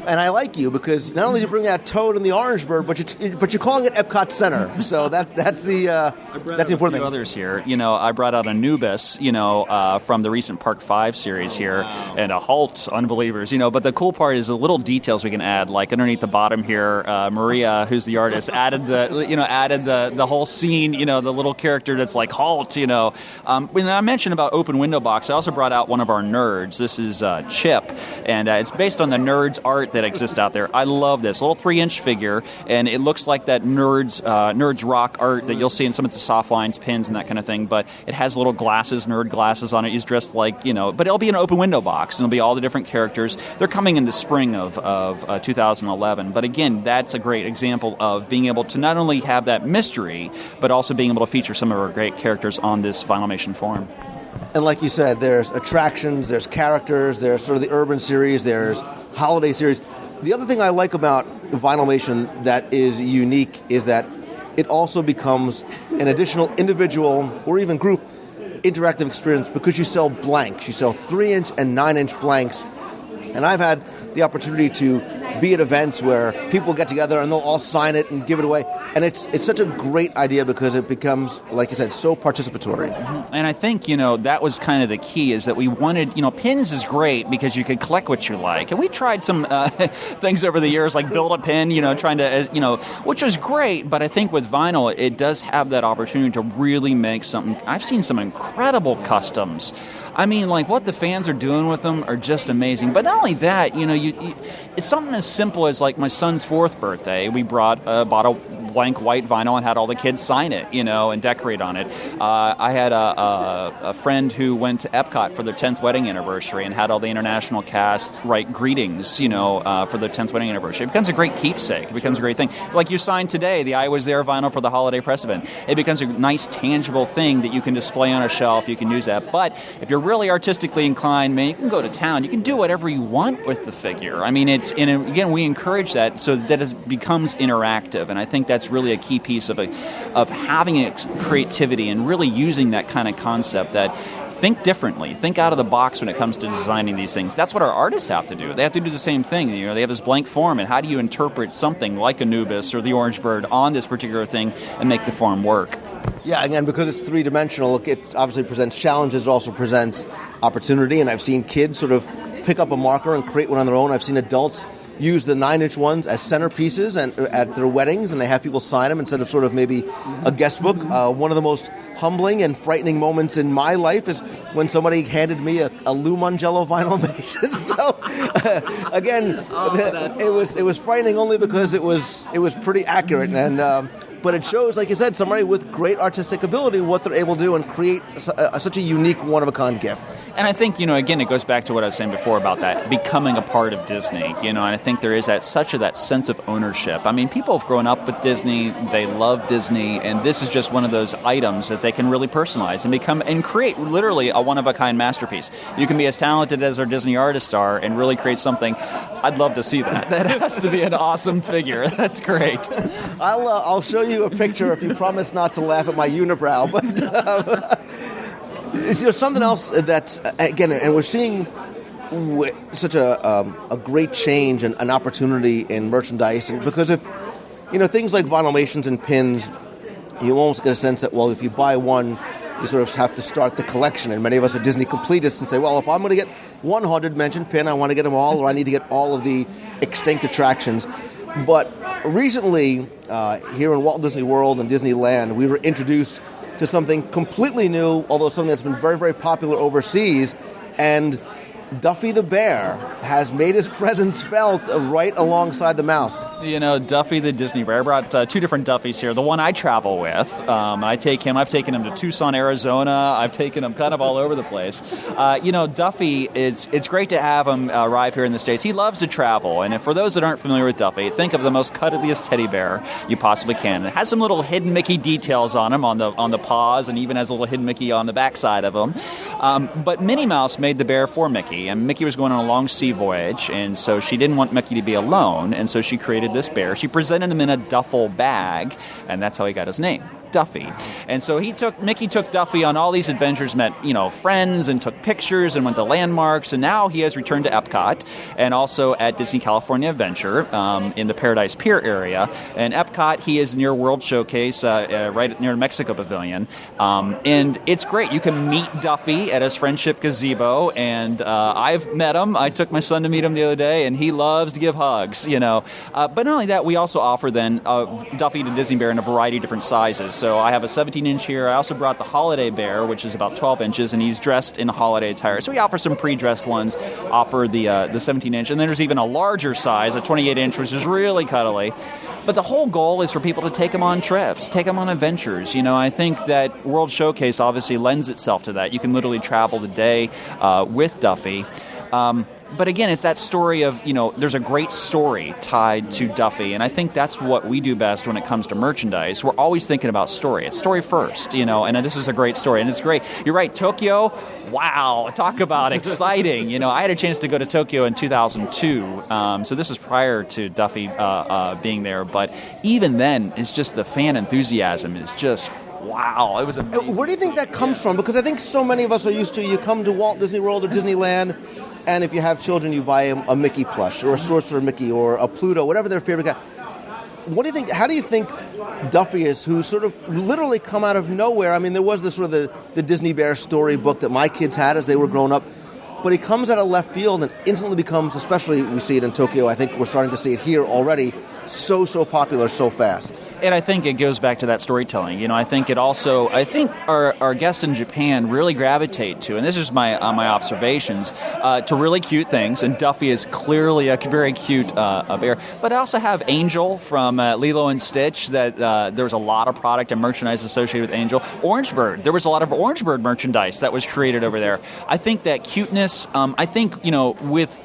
And I like you because not only do you bring out Toad and the Orange Bird, but you're calling it Epcot Center. So that's the important thing. Others here, I brought out Anubis, from the recent Park 5 series here, and a Halt, Unbelievers, But the cool part is the little details we can add, like underneath the bottom here, Maria, who's the artist, added the whole scene, the little character that's like Halt, When I mentioned about Open Window Box, I also brought out one of our nerds. This is Chip, and it's based on the Nerds art that exists out there. I love this little 3-inch figure, and it looks like that Nerds rock art that you'll see in some of the soft lines, pins, and that kind of thing. But it has little nerd glasses on it. He's dressed like, but it'll be an open window box, and it'll be all the different characters. They're coming in the spring of 2011. But again, that's a great example of being able to not only have that mystery, but also being able to feature some of our great characters on this Vinylmation forum. And like you said, there's attractions, there's characters, there's sort of the urban series, there's holiday series. The other thing I like about Vinylmation that is unique is that it also becomes an additional individual or even group interactive experience because you sell blanks. You sell 3-inch and 9-inch blanks. And I've had the opportunity to be at events where people get together and they'll all sign it and give it away. And it's such a great idea because it becomes, like you said, so participatory. And I think, that was kind of the key is that we wanted, pins is great because you could collect what you like. And we tried some things over the years, like build a pin, trying to, which was great. But I think with vinyl, it does have that opportunity to really make something. I've seen some incredible customs. I mean, like what the fans are doing with them are just amazing. But not only that, it's something as as simple as like my son's 4th birthday. We bought a blank white vinyl and had all the kids sign it, and decorate on it. I had a friend who went to Epcot for their 10th wedding anniversary and had all the international cast write greetings, for their 10th wedding anniversary. It becomes a great keepsake. It becomes a great thing. Like you signed today, the I Was There vinyl for the holiday press event. It becomes a nice, tangible thing that you can display on a shelf. You can use that. But if you're really artistically inclined, man, you can go to town. You can do whatever you want with the figure. I mean, again, we encourage that so that it becomes interactive. And I think that's really a key piece of having creativity and really using that kind of concept that think differently, think out of the box when it comes to designing these things. That's what our artists have to do. They have to do the same thing. They have this blank form, and how do you interpret something like Anubis or the orange bird on this particular thing and make the form work? Yeah, again, because it's three-dimensional, it obviously presents challenges, it also presents opportunity, and I've seen kids sort of pick up a marker and create one on their own. I've seen adults use the 9-inch ones as centerpieces and at their weddings, and they have people sign them instead of sort of maybe a guest book. One of the most humbling and frightening moments in my life is when somebody handed me a Lou Mangello vinylmation. So again, it was frightening only because it was pretty accurate, and but it shows, like you said, somebody with great artistic ability, what they're able to do and create such a unique, one-of-a-kind gift. And I think, again, it goes back to what I was saying before about that becoming a part of Disney, and I think there is that sense of ownership. I mean, people have grown up with Disney, they love Disney, and this is just one of those items that they can really personalize and create literally a one-of-a-kind masterpiece. You can be as talented as our Disney artists are and really create something. I'd love to see that. That has to be an awesome figure. That's great. I'll show you a picture if you promise not to laugh at my unibrow. But there's something else that's, again, and we're seeing such a great change and an opportunity in merchandising, because if, things like vinylmations and pins, you almost get a sense that, well, if you buy one, you sort of have to start the collection. And many of us are Disney completists and say, well, if I'm going to get one Haunted Mansion pin, I want to get them all, or I need to get all of the extinct attractions. But recently, here in Walt Disney World and Disneyland, we were introduced to something completely new, although something that's been very, very popular overseas, and Duffy the Bear has made his presence felt right alongside the mouse. Duffy the Disney Bear. I brought two different Duffys here. The one I travel with, I've taken him to Tucson, Arizona. I've taken him kind of all over the place. Duffy, it's great to have him arrive here in the States. He loves to travel, and for those that aren't familiar with Duffy, think of the most cuddliest teddy bear you possibly can. It has some little hidden Mickey details on him, on the paws, and even has a little hidden Mickey on the backside of him. But Minnie Mouse made the bear for Mickey, and Mickey was going on a long sea voyage, and so she didn't want Mickey to be alone, and so she created this bear. She presented him in a duffel bag, and that's how he got his name, Duffy. And so Mickey took Duffy on all these adventures, met friends, and took pictures, and went to landmarks, and now he has returned to Epcot, and also at Disney California Adventure in the Paradise Pier area. And Epcot, he is near World Showcase, right near Mexico Pavilion, and it's great. You can meet Duffy at his Friendship Gazebo, and I've met him. I took my son to meet him the other day, and he loves to give hugs, But not only that, we also offer then Duffy the Disney Bear in a variety of different sizes. So I have a 17-inch here. I also brought the Holiday Bear, which is about 12 inches, and he's dressed in holiday attire. So we offer some pre-dressed ones, offer the 17-inch, and then there's even a larger size, a 28-inch, which is really cuddly. But the whole goal is for people to take them on trips, take them on adventures. I think that World Showcase obviously lends itself to that. You can literally travel the day with Duffy. But again, it's that story of, there's a great story tied to Duffy, and I think that's what we do best when it comes to merchandise. We're always thinking about story. It's story first, and this is a great story, and it's great. You're right, Tokyo, wow, talk about exciting. I had a chance to go to Tokyo in 2002, so this is prior to Duffy being there, but even then, it's just the fan enthusiasm is just... wow, it was amazing. Where do you think that comes from? Because I think so many of us are used to, you come to Walt Disney World or Disneyland, and if you have children, you buy a Mickey plush or a Sorcerer Mickey or a Pluto, whatever their favorite guy. What do you think? How do you think Duffy is, who's sort of literally come out of nowhere? I mean, there was this sort of the Disney Bear storybook that my kids had as they were growing up, but he comes out of left field and instantly becomes, especially we see it in Tokyo, I think we're starting to see it here already, so popular so fast. And I think it goes back to that storytelling. You know, I think our guests in Japan really gravitate to, and this is my observations, to really cute things. And Duffy is clearly a very cute bear. But I also have Angel from Lilo and Stitch. That there was a lot of product and merchandise associated with Angel. Orange Bird. There was a lot of Orange Bird merchandise that was created over there. I think that cuteness. I think with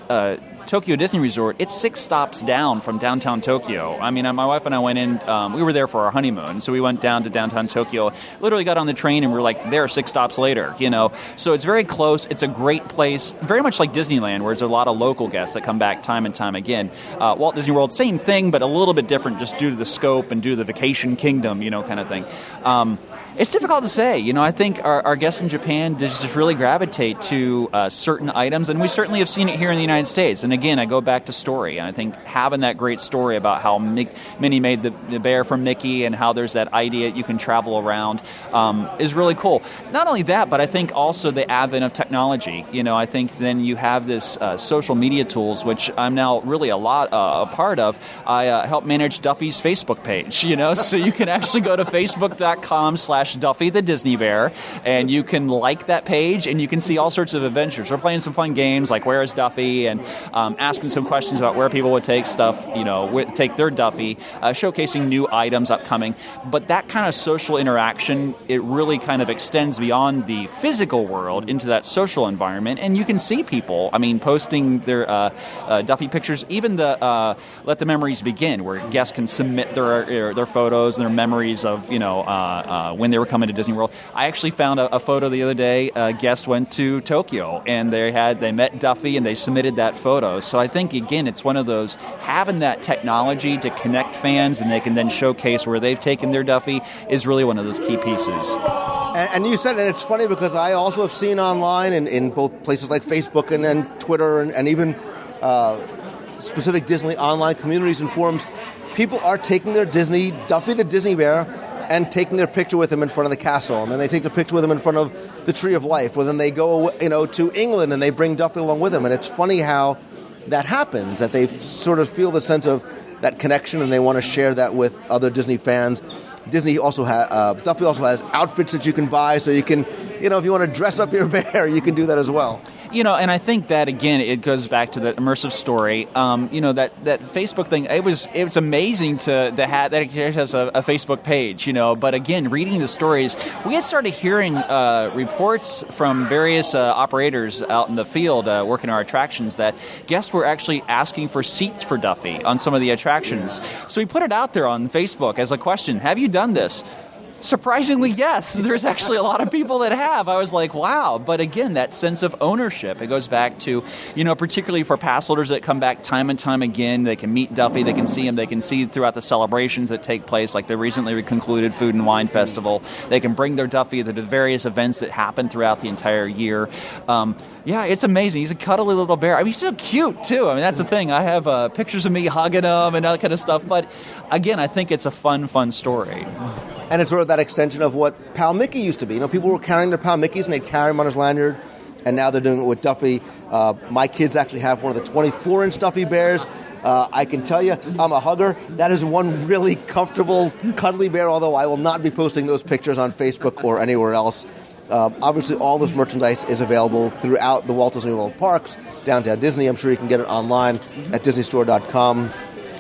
Tokyo Disney Resort, it's 6 stops down from downtown Tokyo. I mean, my wife and I went in, we were there for our honeymoon, so we went down to downtown Tokyo, literally got on the train, and we were like there 6 stops later, So it's very close. It's a great place, very much like Disneyland, where there's a lot of local guests that come back time and time again. Walt Disney World, same thing, but a little bit different just due to the scope and due to the vacation kingdom, kind of thing. It's difficult to say. I think our guests in Japan just really gravitate to certain items, and we certainly have seen it here in the United States. And again, I go back to story. And I think having that great story about how Minnie made the bear from Mickey and how there's that idea you can travel around is really cool. Not only that, but I think also the advent of technology. I think then you have this social media tools, which I'm now really a part of. I help manage Duffy's Facebook page, so you can actually go to facebook.com/Duffy the Disney Bear, and you can like that page, and you can see all sorts of adventures. We're playing some fun games like Where is Duffy, and asking some questions about where people would take stuff, take their Duffy, showcasing new items upcoming. But that kind of social interaction, it really kind of extends beyond the physical world into that social environment, and you can see people, posting their Duffy pictures, even the Let the Memories Begin, where guests can submit their photos and their memories of, when they were coming to Disney World. I actually found a photo the other day. A guest went to Tokyo, and they met Duffy, and they submitted that photo. So I think, again, it's one of those, having that technology to connect fans, and they can then showcase where they've taken their Duffy, is really one of those key pieces. And you said, and it's funny because I also have seen online in both places like Facebook and Twitter and even specific Disney online communities and forums, people are taking their Duffy the Disney Bear, and taking their picture with him in front of the castle, and then they take the picture with him in front of the Tree of Life, or then they go, to England and they bring Duffy along with them. And it's funny how that happens, that they sort of feel the sense of that connection, and they want to share that with other Disney fans. Duffy also has outfits that you can buy, so you can, if you want to dress up your bear, you can do that as well. And I think that, again, it goes back to the immersive story. That Facebook thing, it was amazing that it has a Facebook page, But again, reading the stories, we had started hearing reports from various operators out in the field working our attractions that guests were actually asking for seats for Duffy on some of the attractions. So we put it out there on Facebook as a question: have you done this? Surprisingly, yes. There's actually a lot of people that have. I was like, wow. But again, that sense of ownership, it goes back to, particularly for pass holders that come back time and time again, they can meet Duffy, they can see him, they can see throughout the celebrations that take place, like the recently concluded Food and Wine Festival. They can bring their Duffy to the various events that happen throughout the entire year. Yeah, it's amazing. He's a cuddly little bear. He's so cute, too. That's the thing. I have pictures of me hugging him and that kind of stuff. But again, I think it's a fun story. And it's sort of that extension of what Pal Mickey used to be. People were carrying their Pal Mickeys, and they'd carry him on his lanyard, and now they're doing it with Duffy. My kids actually have one of the 24-inch Duffy bears. I can tell you, I'm a hugger. That is one really comfortable, cuddly bear, although I will not be posting those pictures on Facebook or anywhere else. Obviously, all this merchandise is available throughout the Walt Disney World parks, downtown Disney. I'm sure you can get it online at DisneyStore.com.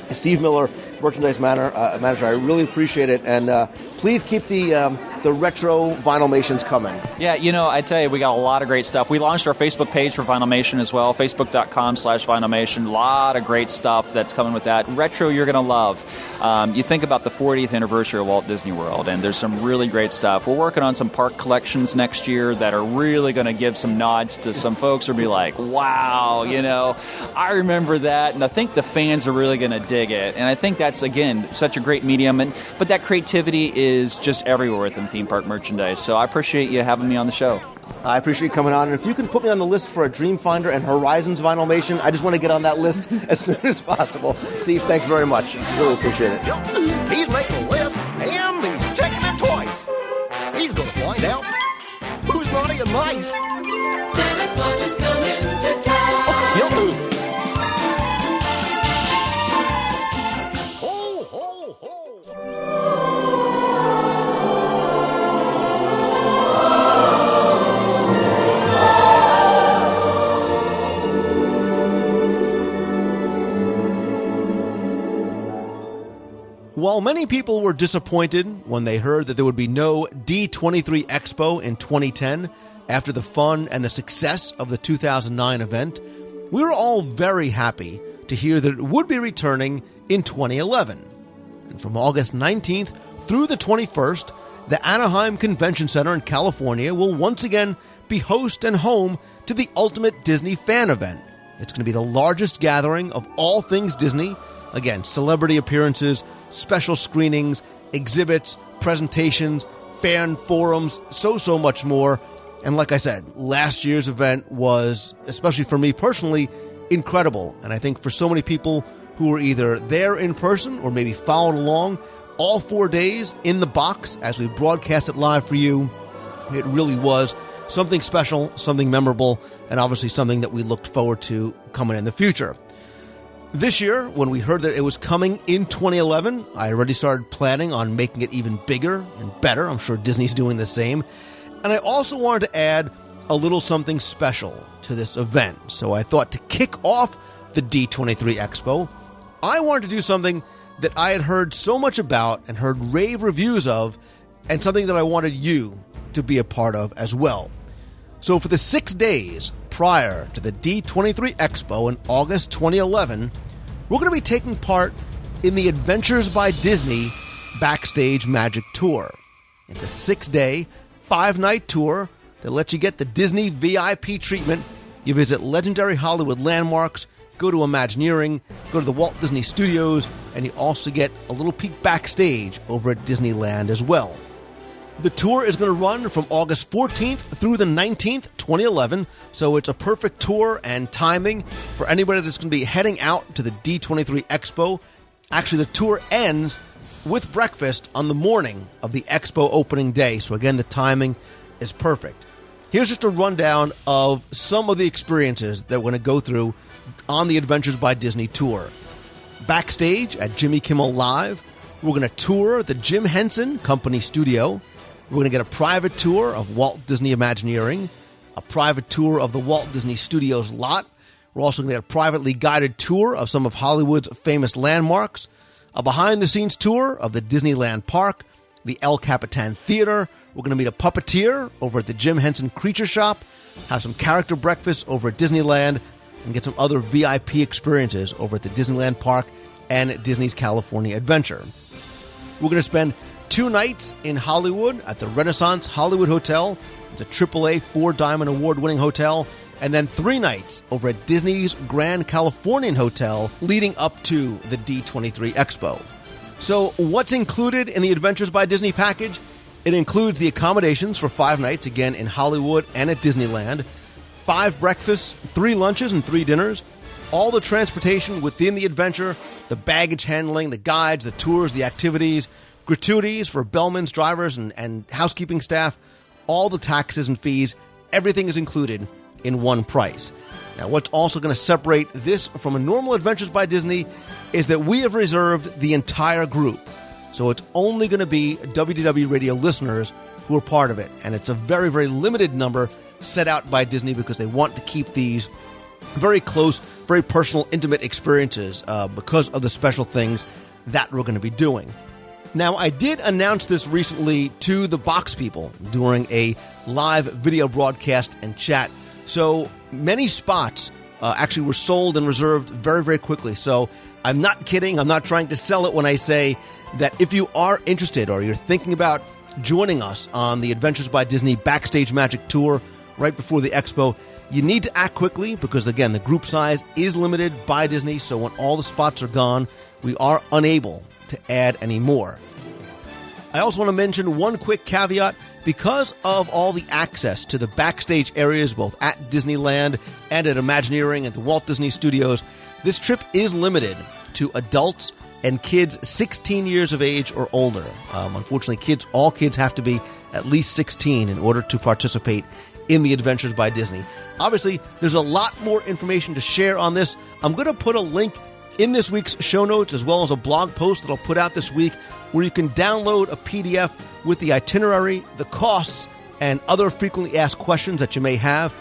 Steve Miller, merchandise manager, I really appreciate it. And please keep the retro Vinylmations coming. Yeah, I tell you, we got a lot of great stuff. We launched our Facebook page for Vinylmation as well, facebook.com/Vinylmation. A lot of great stuff that's coming with that. Retro you're going to love. You think about the 40th anniversary of Walt Disney World, and there's some really great stuff. We're working on some park collections next year that are really going to give some nods to some folks who will be like, wow, I remember that, and I think the fans are really going to dig it. And I think that's, again, such a great medium, but that creativity is just everywhere within theme park merchandise. So I appreciate you having me on the show. I appreciate you coming on. And if you can put me on the list for a Dreamfinder and Horizons Vinylmation, I just want to get on that list as soon as possible. Steve, thanks very much. Really appreciate it. He's making a list, and he's checking it twice. He's going to find out who's naughty and nice. Santa Claus is coming to town. He'll do. Ho, ho, ho. While many people were disappointed when they heard that there would be no D23 Expo in 2010 after the fun and the success of the 2009 event, we were all very happy to hear that it would be returning in 2011. And from August 19th through the 21st, the Anaheim Convention Center in California will once again be host and home to the Ultimate Disney Fan Event. It's going to be the largest gathering of all things Disney. Again, celebrity appearances, special screenings, exhibits, presentations, fan forums, so much more. And like I said, last year's event was, especially for me personally, incredible. And I think for so many people who were either there in person or maybe followed along all 4 days in the box as we broadcast it live for you, it really was something special, something memorable, and obviously something that we looked forward to coming in the future. This year, when we heard that it was coming in 2011, I already started planning on making it even bigger and better. I'm sure Disney's doing the same. And I also wanted to add a little something special to this event. So I thought to kick off the D23 Expo, I wanted to do something that I had heard so much about and heard rave reviews of, and something that I wanted you to be a part of as well. So for the 6 days prior to the D23 Expo in August 2011, we're going to be taking part in the Adventures by Disney Backstage Magic Tour. It's a 6-day, 5-night tour that lets you get the Disney VIP treatment. You visit legendary Hollywood landmarks, go to Imagineering, go to the Walt Disney Studios, and you also get a little peek backstage over at Disneyland as well. The tour is going to run from August 14th through the 19th, 2011, so it's a perfect tour and timing for anybody that's going to be heading out to the D23 Expo. Actually, the tour ends with breakfast on the morning of the Expo opening day, so again, the timing is perfect. Here's just a rundown of some of the experiences that we're going to go through on the Adventures by Disney tour. Backstage at Jimmy Kimmel Live, we're going to tour the Jim Henson Company Studio. We're going to get a private tour of Walt Disney Imagineering, a private tour of the Walt Disney Studios lot. We're also going to get a privately guided tour of some of Hollywood's famous landmarks, a behind-the-scenes tour of the Disneyland Park, the El Capitan Theater. We're going to meet a puppeteer over at the Jim Henson Creature Shop, have some character breakfasts over at Disneyland, and get some other VIP experiences over at the Disneyland Park and Disney's California Adventure. We're going to spend 2 nights in Hollywood at the Renaissance Hollywood Hotel. It's a AAA 4-Diamond Award-winning hotel. And then 3 nights over at Disney's Grand Californian Hotel leading up to the D23 Expo. So what's included in the Adventures by Disney package? It includes the accommodations for 5 nights, again in Hollywood and at Disneyland, 5 breakfasts, 3 lunches, and 3 dinners, all the transportation within the adventure, the baggage handling, the guides, the tours, the activities, gratuities for bellmen's drivers and housekeeping staff, all the taxes and fees, everything is included in one price. Now, what's also going to separate this from a normal Adventures by Disney is that we have reserved the entire group. So it's only going to be WDW radio listeners who are part of it. And it's a very, very limited number set out by Disney because they want to keep these very close, very personal, intimate experiences because of the special things that we're going to be doing. Now, I did announce this recently to the box people during a live video broadcast and chat. So many spots actually were sold and reserved very, very quickly. So I'm not kidding. I'm not trying to sell it when I say that if you are interested or you're thinking about joining us on the Adventures by Disney Backstage Magic Tour right before the Expo, you need to act quickly because, again, the group size is limited by Disney. So when all the spots are gone, we are unable to add any more. I also want to mention one quick caveat. Because of all the access to the backstage areas both at Disneyland and at Imagineering and the Walt Disney Studios, this trip is limited to adults and kids 16 years of age or older. Unfortunately, all kids have to be at least 16 in order to participate in the Adventures by Disney. Obviously, there's a lot more information to share on this. I'm going to put a link in this week's show notes as well as a blog post that I'll put out this week where you can download a PDF with the itinerary, the costs, and other frequently asked questions that you may have.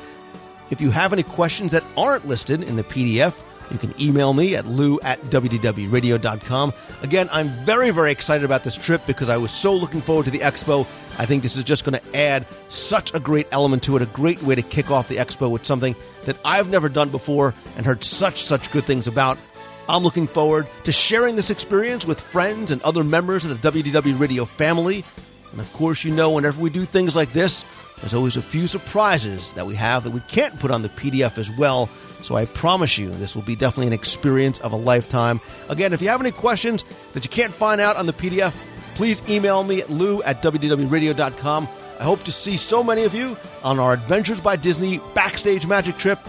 If you have any questions that aren't listed in the PDF, You can email me at lou@wdwradio.com. Again, I'm very, very excited about this trip because I was so looking forward to the expo. I think this is just going to add such a great element to it, a great way to kick off the expo with something that I've never done before and heard such good things about. I'm looking forward to sharing this experience with friends and other members of the WDW Radio family. And of course, you know, whenever we do things like this, there's always a few surprises that we have that we can't put on the PDF as well. So I promise you, this will be definitely an experience of a lifetime. Again, if you have any questions that you can't find out on the PDF, please email me at lou@wdwradio.com. I hope to see so many of you on our Adventures by Disney Backstage Magic trip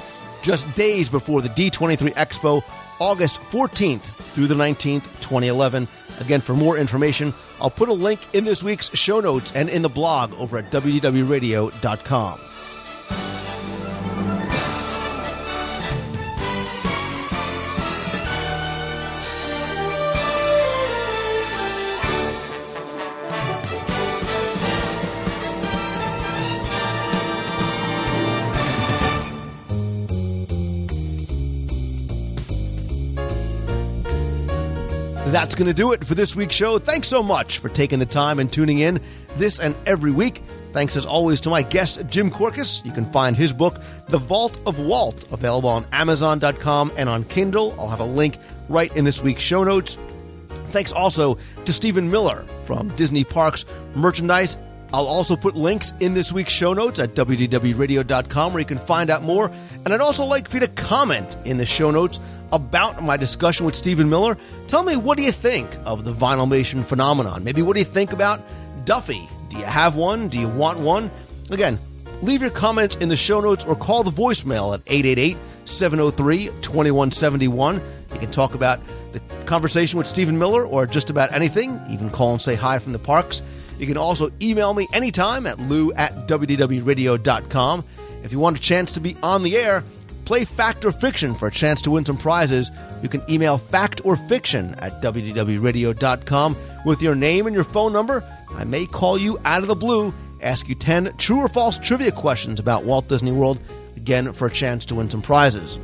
just days before the D23 Expo, August 14th through the 19th, 2011. Again, for more information, I'll put a link in this week's show notes and in the blog over at WDWradio.com. That's going to do it for this week's show. Thanks so much for taking the time and tuning in this and every week. Thanks as always to my guest, Jim Korkis. You can find his book, The Vault of Walt, available on Amazon.com and on Kindle. I'll have a link right in this week's show notes. Thanks also to Stephen Miller from Disney Parks Merchandise. I'll also put links in this week's show notes at WDWradio.com where you can find out more. And I'd also like for you to comment in the show notes about my discussion with Stephen Miller. Tell me, what do you think of the Vinylmation phenomenon? Maybe what do you think about Duffy? Do you have one? Do you want one? Again, leave your comments in the show notes or call the voicemail at 888-703-2171. You can talk about the conversation with Stephen Miller or just about anything. Even call and say hi from the parks. You can also email me anytime at lou@wdwradio.com. If you want a chance to be on the air, play Fact or Fiction for a chance to win some prizes. You can email fact or fiction at wdwradio.com with your name and your phone number. I may call you out of the blue, ask you 10 true or false trivia questions about Walt Disney World, again for a chance to win some prizes.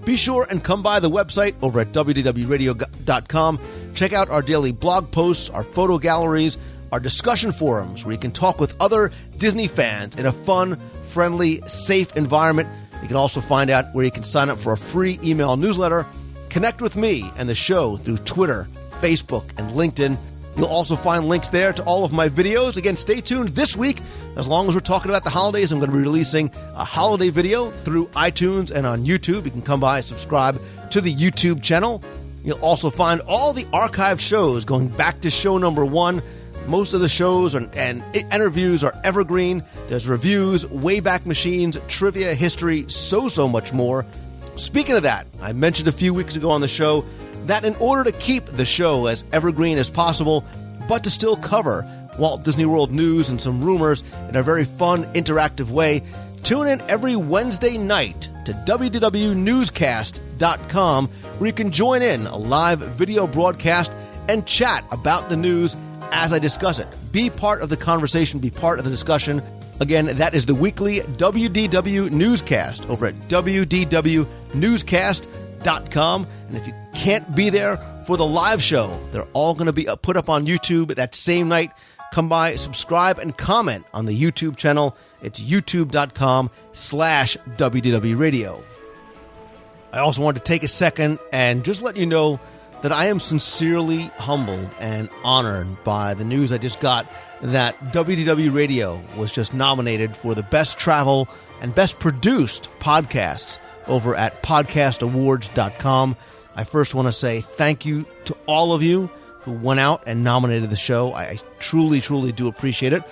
Be sure and come by the website over at wdwradio.com. Check out our daily blog posts, our photo galleries, our discussion forums where you can talk with other Disney fans in a fun, friendly, safe environment. You can also find out where you can sign up for a free email newsletter. Connect with me and the show through Twitter, Facebook, and LinkedIn. You'll also find links there to all of my videos. Again, stay tuned this week. As long as we're talking about the holidays, I'm going to be releasing a holiday video through iTunes and on YouTube. You can come by and subscribe to the YouTube channel. You'll also find all the archived shows going back to show number 1. Most of the shows and interviews are evergreen. There's reviews, Wayback Machines, trivia, history, so much more. Speaking of that, I mentioned a few weeks ago on the show that in order to keep the show as evergreen as possible, but to still cover Walt Disney World news and some rumors in a very fun, interactive way, tune in every Wednesday night to WDWnewscast.com where you can join in a live video broadcast and chat about the news as I discuss it. Be part of the conversation, be part of the discussion. Again, that is the weekly WDW newscast over at WDWnewscast.com. And if you can't be there for the live show, they're all going to be put up on YouTube that same night. Come by, subscribe, and comment on the YouTube channel. It's youtube.com/WDW Radio. I also want to take a second and just let you know that I am sincerely humbled and honored by the news I just got that WDW Radio was just nominated for the Best Travel and Best Produced Podcasts over at podcastawards.com. I first want to say thank you to all of you who went out and nominated the show. I truly do appreciate it.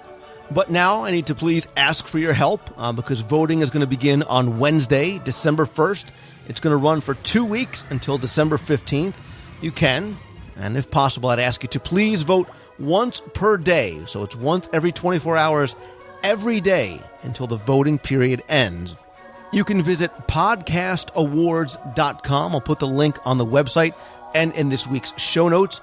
But now I need to please ask for your help because voting is going to begin on Wednesday, December 1st. It's going to run for 2 weeks until December 15th. You can, and if possible, I'd ask you to please vote once per day. So it's once every 24 hours, every day until the voting period ends. You can visit podcastawards.com. I'll put the link on the website and in this week's show notes.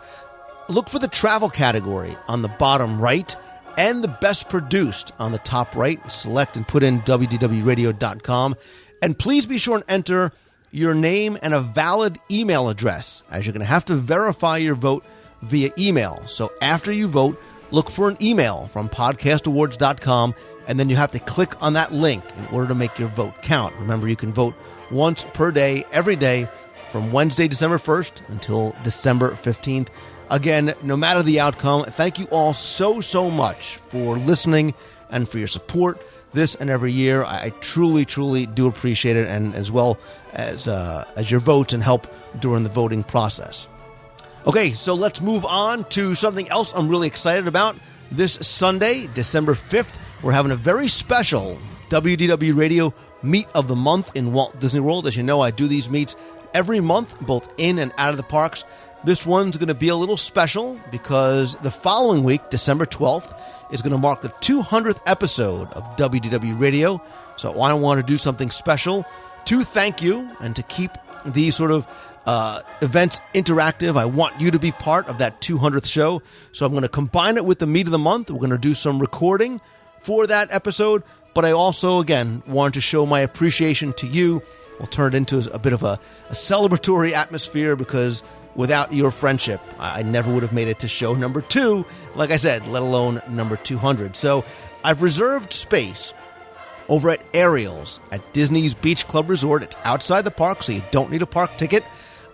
Look for the travel category on the bottom right and the best produced on the top right. Select and put in WDWradio.com. And please be sure and enter your name and a valid email address, as you're going to have to verify your vote via email. So after you vote, look for an email from podcastawards.com, and then you have to click on that link in order to make your vote count. Remember, you can vote once per day, every day, from Wednesday, December 1st until December 15th. Again, no matter the outcome, thank you all so much for listening and for your support this and every year. I truly do appreciate it, and as well as your votes and help during the voting process. Okay, so let's move on to something else I'm really excited about. This Sunday, December 5th, we're having a very special WDW Radio Meet of the Month in Walt Disney World. As you know, I do these meets every month, both in and out of the parks. This one's going to be a little special because the following week, December 12th, is going to mark the 200th episode of WDW Radio. So I want to do something special to thank you and to keep these sort of events interactive. I want you to be part of that 200th show. So I'm going to combine it with the Meet of the Month. We're going to do some recording for that episode. But I also, again, want to show my appreciation to you. We'll turn it into a bit of a celebratory atmosphere because without your friendship, I never would have made it to show number 2, like I said, let alone number 200. So I've reserved space over at Ariel's at Disney's Beach Club Resort. It's outside the park, so you don't need a park ticket.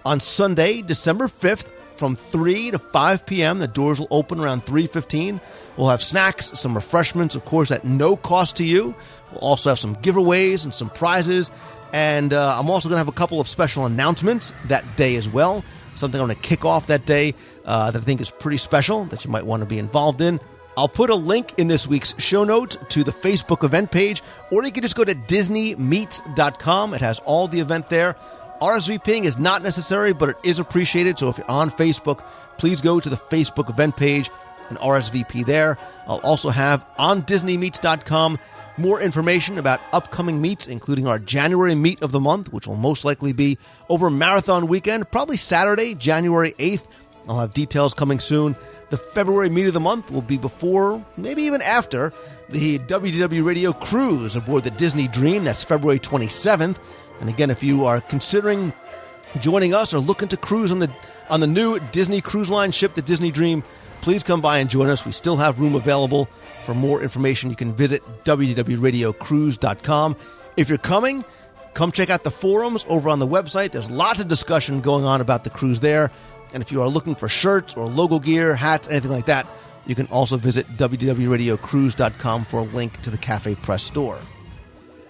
On Sunday, December 5th, from 3 to 5 p.m., the doors will open around 3:15. We'll have snacks, some refreshments, of course, at no cost to you. We'll also have some giveaways and some prizes. And I'm also going to have a couple of special announcements that day as well. Something I'm going to kick off that day that I think is pretty special that you might want to be involved in. I'll put a link in this week's show notes to the Facebook event page, or you can just go to DisneyMeets.com. It has all the event there. RSVPing is not necessary, but it is appreciated. So if you're on Facebook, please go to the Facebook event page and RSVP there. I'll also have on DisneyMeets.com more information about upcoming meets, including our January meet of the month, which will most likely be over Marathon weekend, probably Saturday, January 8th. I'll have details coming soon. The February meet of the month will be before, maybe even after, the WDW Radio Cruise aboard the Disney Dream. That's February 27th. And again, if you are considering joining us or looking to cruise on the new Disney Cruise Line ship, the Disney Dream, please come by and join us. We still have room available. For more information, you can visit www.radiocruise.com. If you're coming, come check out the forums over on the website. There's lots of discussion going on about the cruise there. And if you are looking for shirts or logo gear, hats, anything like that, you can also visit www.radiocruise.com for a link to the Cafe Press store.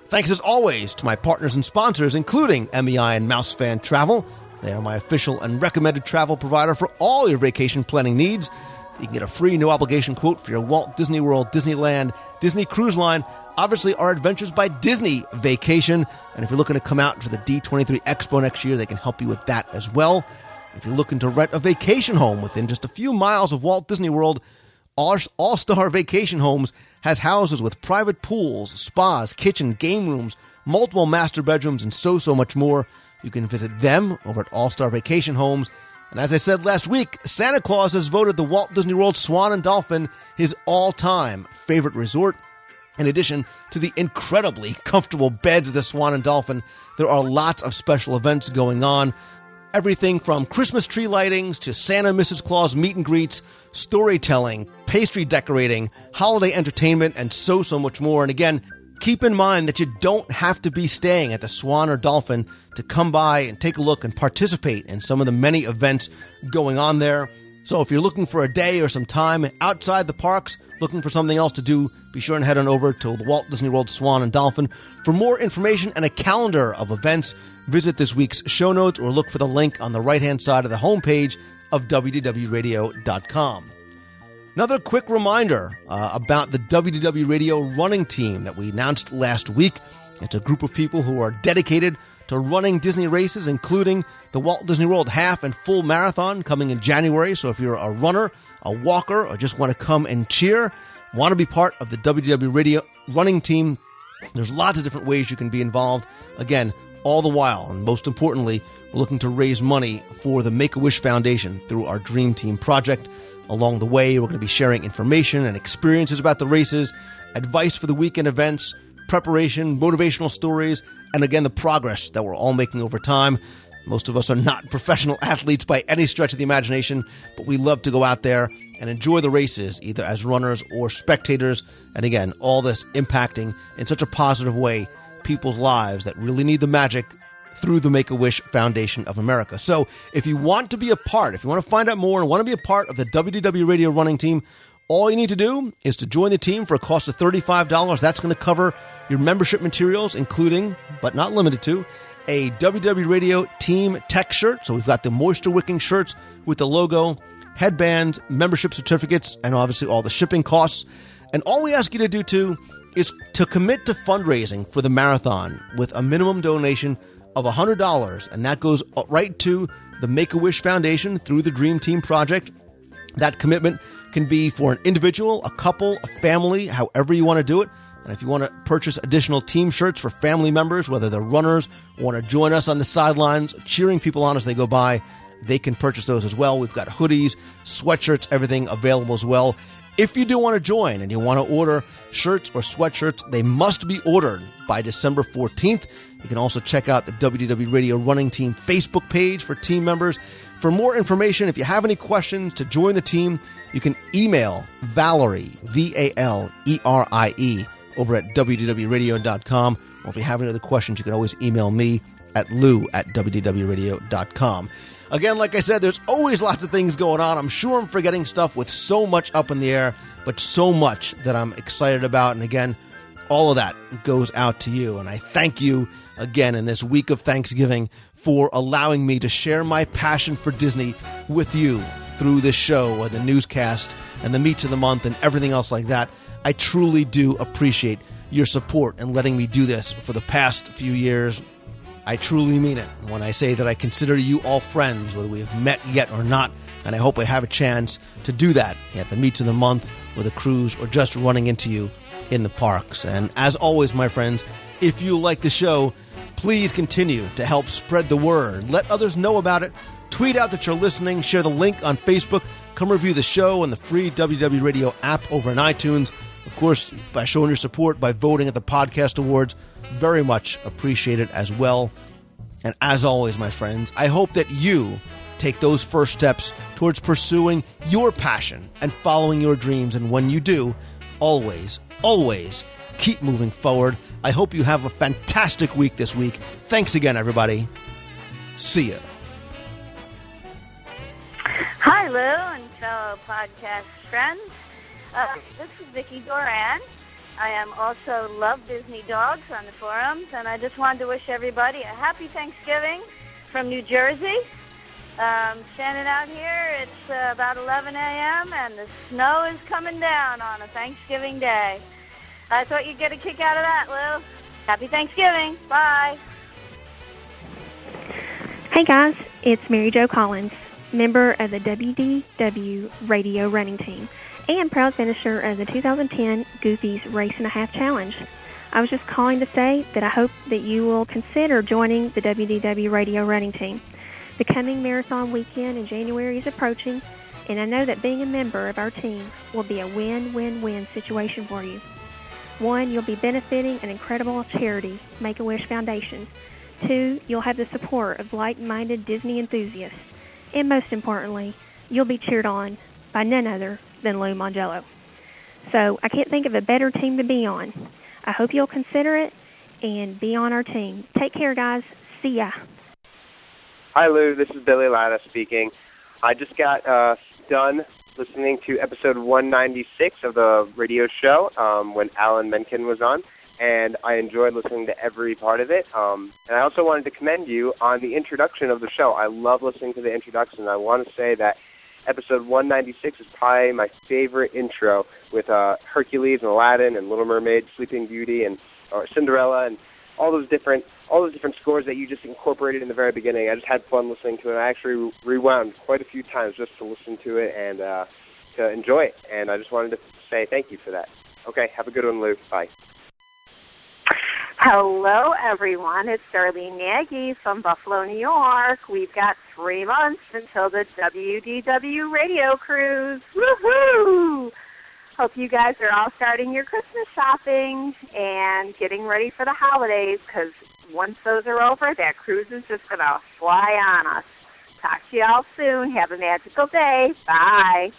Thanks as always to my partners and sponsors, including MEI and MouseFan Travel. They are my official and recommended travel provider for all your vacation planning needs. You can get a free no-obligation quote for your Walt Disney World, Disneyland, Disney Cruise Line, obviously our Adventures by Disney vacation. And if you're looking to come out for the D23 Expo next year, they can help you with that as well. If you're looking to rent a vacation home within just a few miles of Walt Disney World, All-Star Vacation Homes has houses with private pools, spas, kitchen, game rooms, multiple master bedrooms, and so much more. You can visit them over at All-Star Vacation Homes. And as I said last week, Santa Claus has voted the Walt Disney World Swan and Dolphin his all-time favorite resort. In addition to the incredibly comfortable beds of the Swan and Dolphin, there are lots of special events going on. Everything from Christmas tree lightings to Santa and Mrs. Claus meet and greets, storytelling, pastry decorating, holiday entertainment, and so much more. And again, keep in mind that you don't have to be staying at the Swan or Dolphin to come by and take a look and participate in some of the many events going on there. So if you're looking for a day or some time outside the parks, looking for something else to do, be sure and head on over to the Walt Disney World Swan and Dolphin. For more information and a calendar of events, visit this week's show notes or look for the link on the right-hand side of the homepage of WDWRadio.com. Another quick reminder about the WDW Radio running team that we announced last week. It's a group of people who are dedicated to running Disney races, including the Walt Disney World Half and Full Marathon coming in January. So if you're a runner, a walker, or just want to come and cheer, want to be part of the WDW Radio running team, there's lots of different ways you can be involved. Again, all the while, and most importantly, we're looking to raise money for the Make-A-Wish Foundation through our Dream Team project. Along the way, we're going to be sharing information and experiences about the races, advice for the weekend events, preparation, motivational stories, and again, the progress that we're all making over time. Most of us are not professional athletes by any stretch of the imagination, but we love to go out there and enjoy the races, either as runners or spectators. And again, all this impacting in such a positive way people's lives that really need the magic through the Make-A-Wish Foundation of America. So if you want to be a part, if you want to find out more and want to be a part of the WDW Radio running team, all you need to do is to join the team for a cost of $35. That's going to cover your membership materials, including, but not limited to, a WDW Radio Team Tech shirt. So we've got the moisture wicking shirts with the logo, headbands, membership certificates, and obviously all the shipping costs. And all we ask you to do, too, is to commit to fundraising for the marathon with a minimum donation of $100, and that goes right to the Make-A-Wish Foundation through the Dream Team Project. That commitment can be for an individual, a couple, a family, however you want to do it. And if you want to purchase additional team shirts for family members, whether they're runners or want to join us on the sidelines, cheering people on as they go by, they can purchase those as well. We've got hoodies, sweatshirts, everything available as well. If you do want to join and you want to order shirts or sweatshirts, they must be ordered by December 14th. You can also check out the WDW Radio Running Team Facebook page for team members. For more information, if you have any questions to join the team, you can email Valerie, Valerie, over at WDWradio.com. Or if you have any other questions, you can always email me at lou@WDWradio.com. Again, like I said, there's always lots of things going on. I'm sure I'm forgetting stuff with so much up in the air, but so much that I'm excited about. And again, all of that goes out to you. And I thank you again in this week of Thanksgiving for allowing me to share my passion for Disney with you through this show and the newscast and the Meets of the Month and everything else like that. I truly do appreciate your support and letting me do this for the past few years. I truly mean it when I say that I consider you all friends, whether we have met yet or not, and I hope I have a chance to do that at the Meets of the Month or the cruise or just running into you in the parks. And as always, my friends, if you like the show, please continue to help spread the word. Let others know about it. Tweet out that you're listening. Share the link on Facebook. Come review the show and the free WDW Radio app over in iTunes. Of course, by showing your support, by voting at the Podcast Awards, very much appreciated as well. And as always, my friends, I hope that you take those first steps towards pursuing your passion and following your dreams. And when you do, always, always keep moving forward. I hope you have a fantastic week this week. Thanks again, everybody. See ya. Hi, Lou and fellow podcast friends. This is Vicki Doran. I am also Love Disney Dogs on the forums, and I just wanted to wish everybody a happy Thanksgiving from New Jersey. Standing out here, it's about 11 a.m., and the snow is coming down on a Thanksgiving day. I thought you'd get a kick out of that, Lou. Happy Thanksgiving. Bye. Hey, guys. It's Mary Jo Collins, member of the WDW Radio Running Team and proud finisher of the 2010 Goofy's Race and a Half Challenge. I was just calling to say that I hope that you will consider joining the WDW Radio Running Team. The coming marathon weekend in January is approaching, and I know that being a member of our team will be a win-win-win situation for you. 1, you'll be benefiting an incredible charity, Make-A-Wish Foundation. 2, you'll have the support of like-minded Disney enthusiasts. And most importantly, you'll be cheered on by none other than Lou Mongello. So I can't think of a better team to be on. I hope you'll consider it and be on our team. Take care, guys. See ya. Hi, Lou. This is Billy Latta speaking. I just got done listening to episode 196 of the radio show when Alan Menken was on, and I enjoyed listening to every part of it. And I also wanted to commend you on the introduction of the show. I love listening to the introduction. I want to say that episode 196 is probably my favorite intro with Hercules and Aladdin and Little Mermaid, Sleeping Beauty, and Cinderella, and all those different scores that you just incorporated in the very beginning. I just had fun listening to it. I actually rewound quite a few times just to listen to it and to enjoy it. And I just wanted to say thank you for that. Okay, have a good one, Lou. Bye. Hello, everyone. It's Darlene Nagy from Buffalo, New York. We've got 3 months until the WDW radio cruise. Woohoo! Hope you guys are all starting your Christmas shopping and getting ready for the holidays, because once those are over, that cruise is just going to fly on us. Talk to you all soon. Have a magical day. Bye.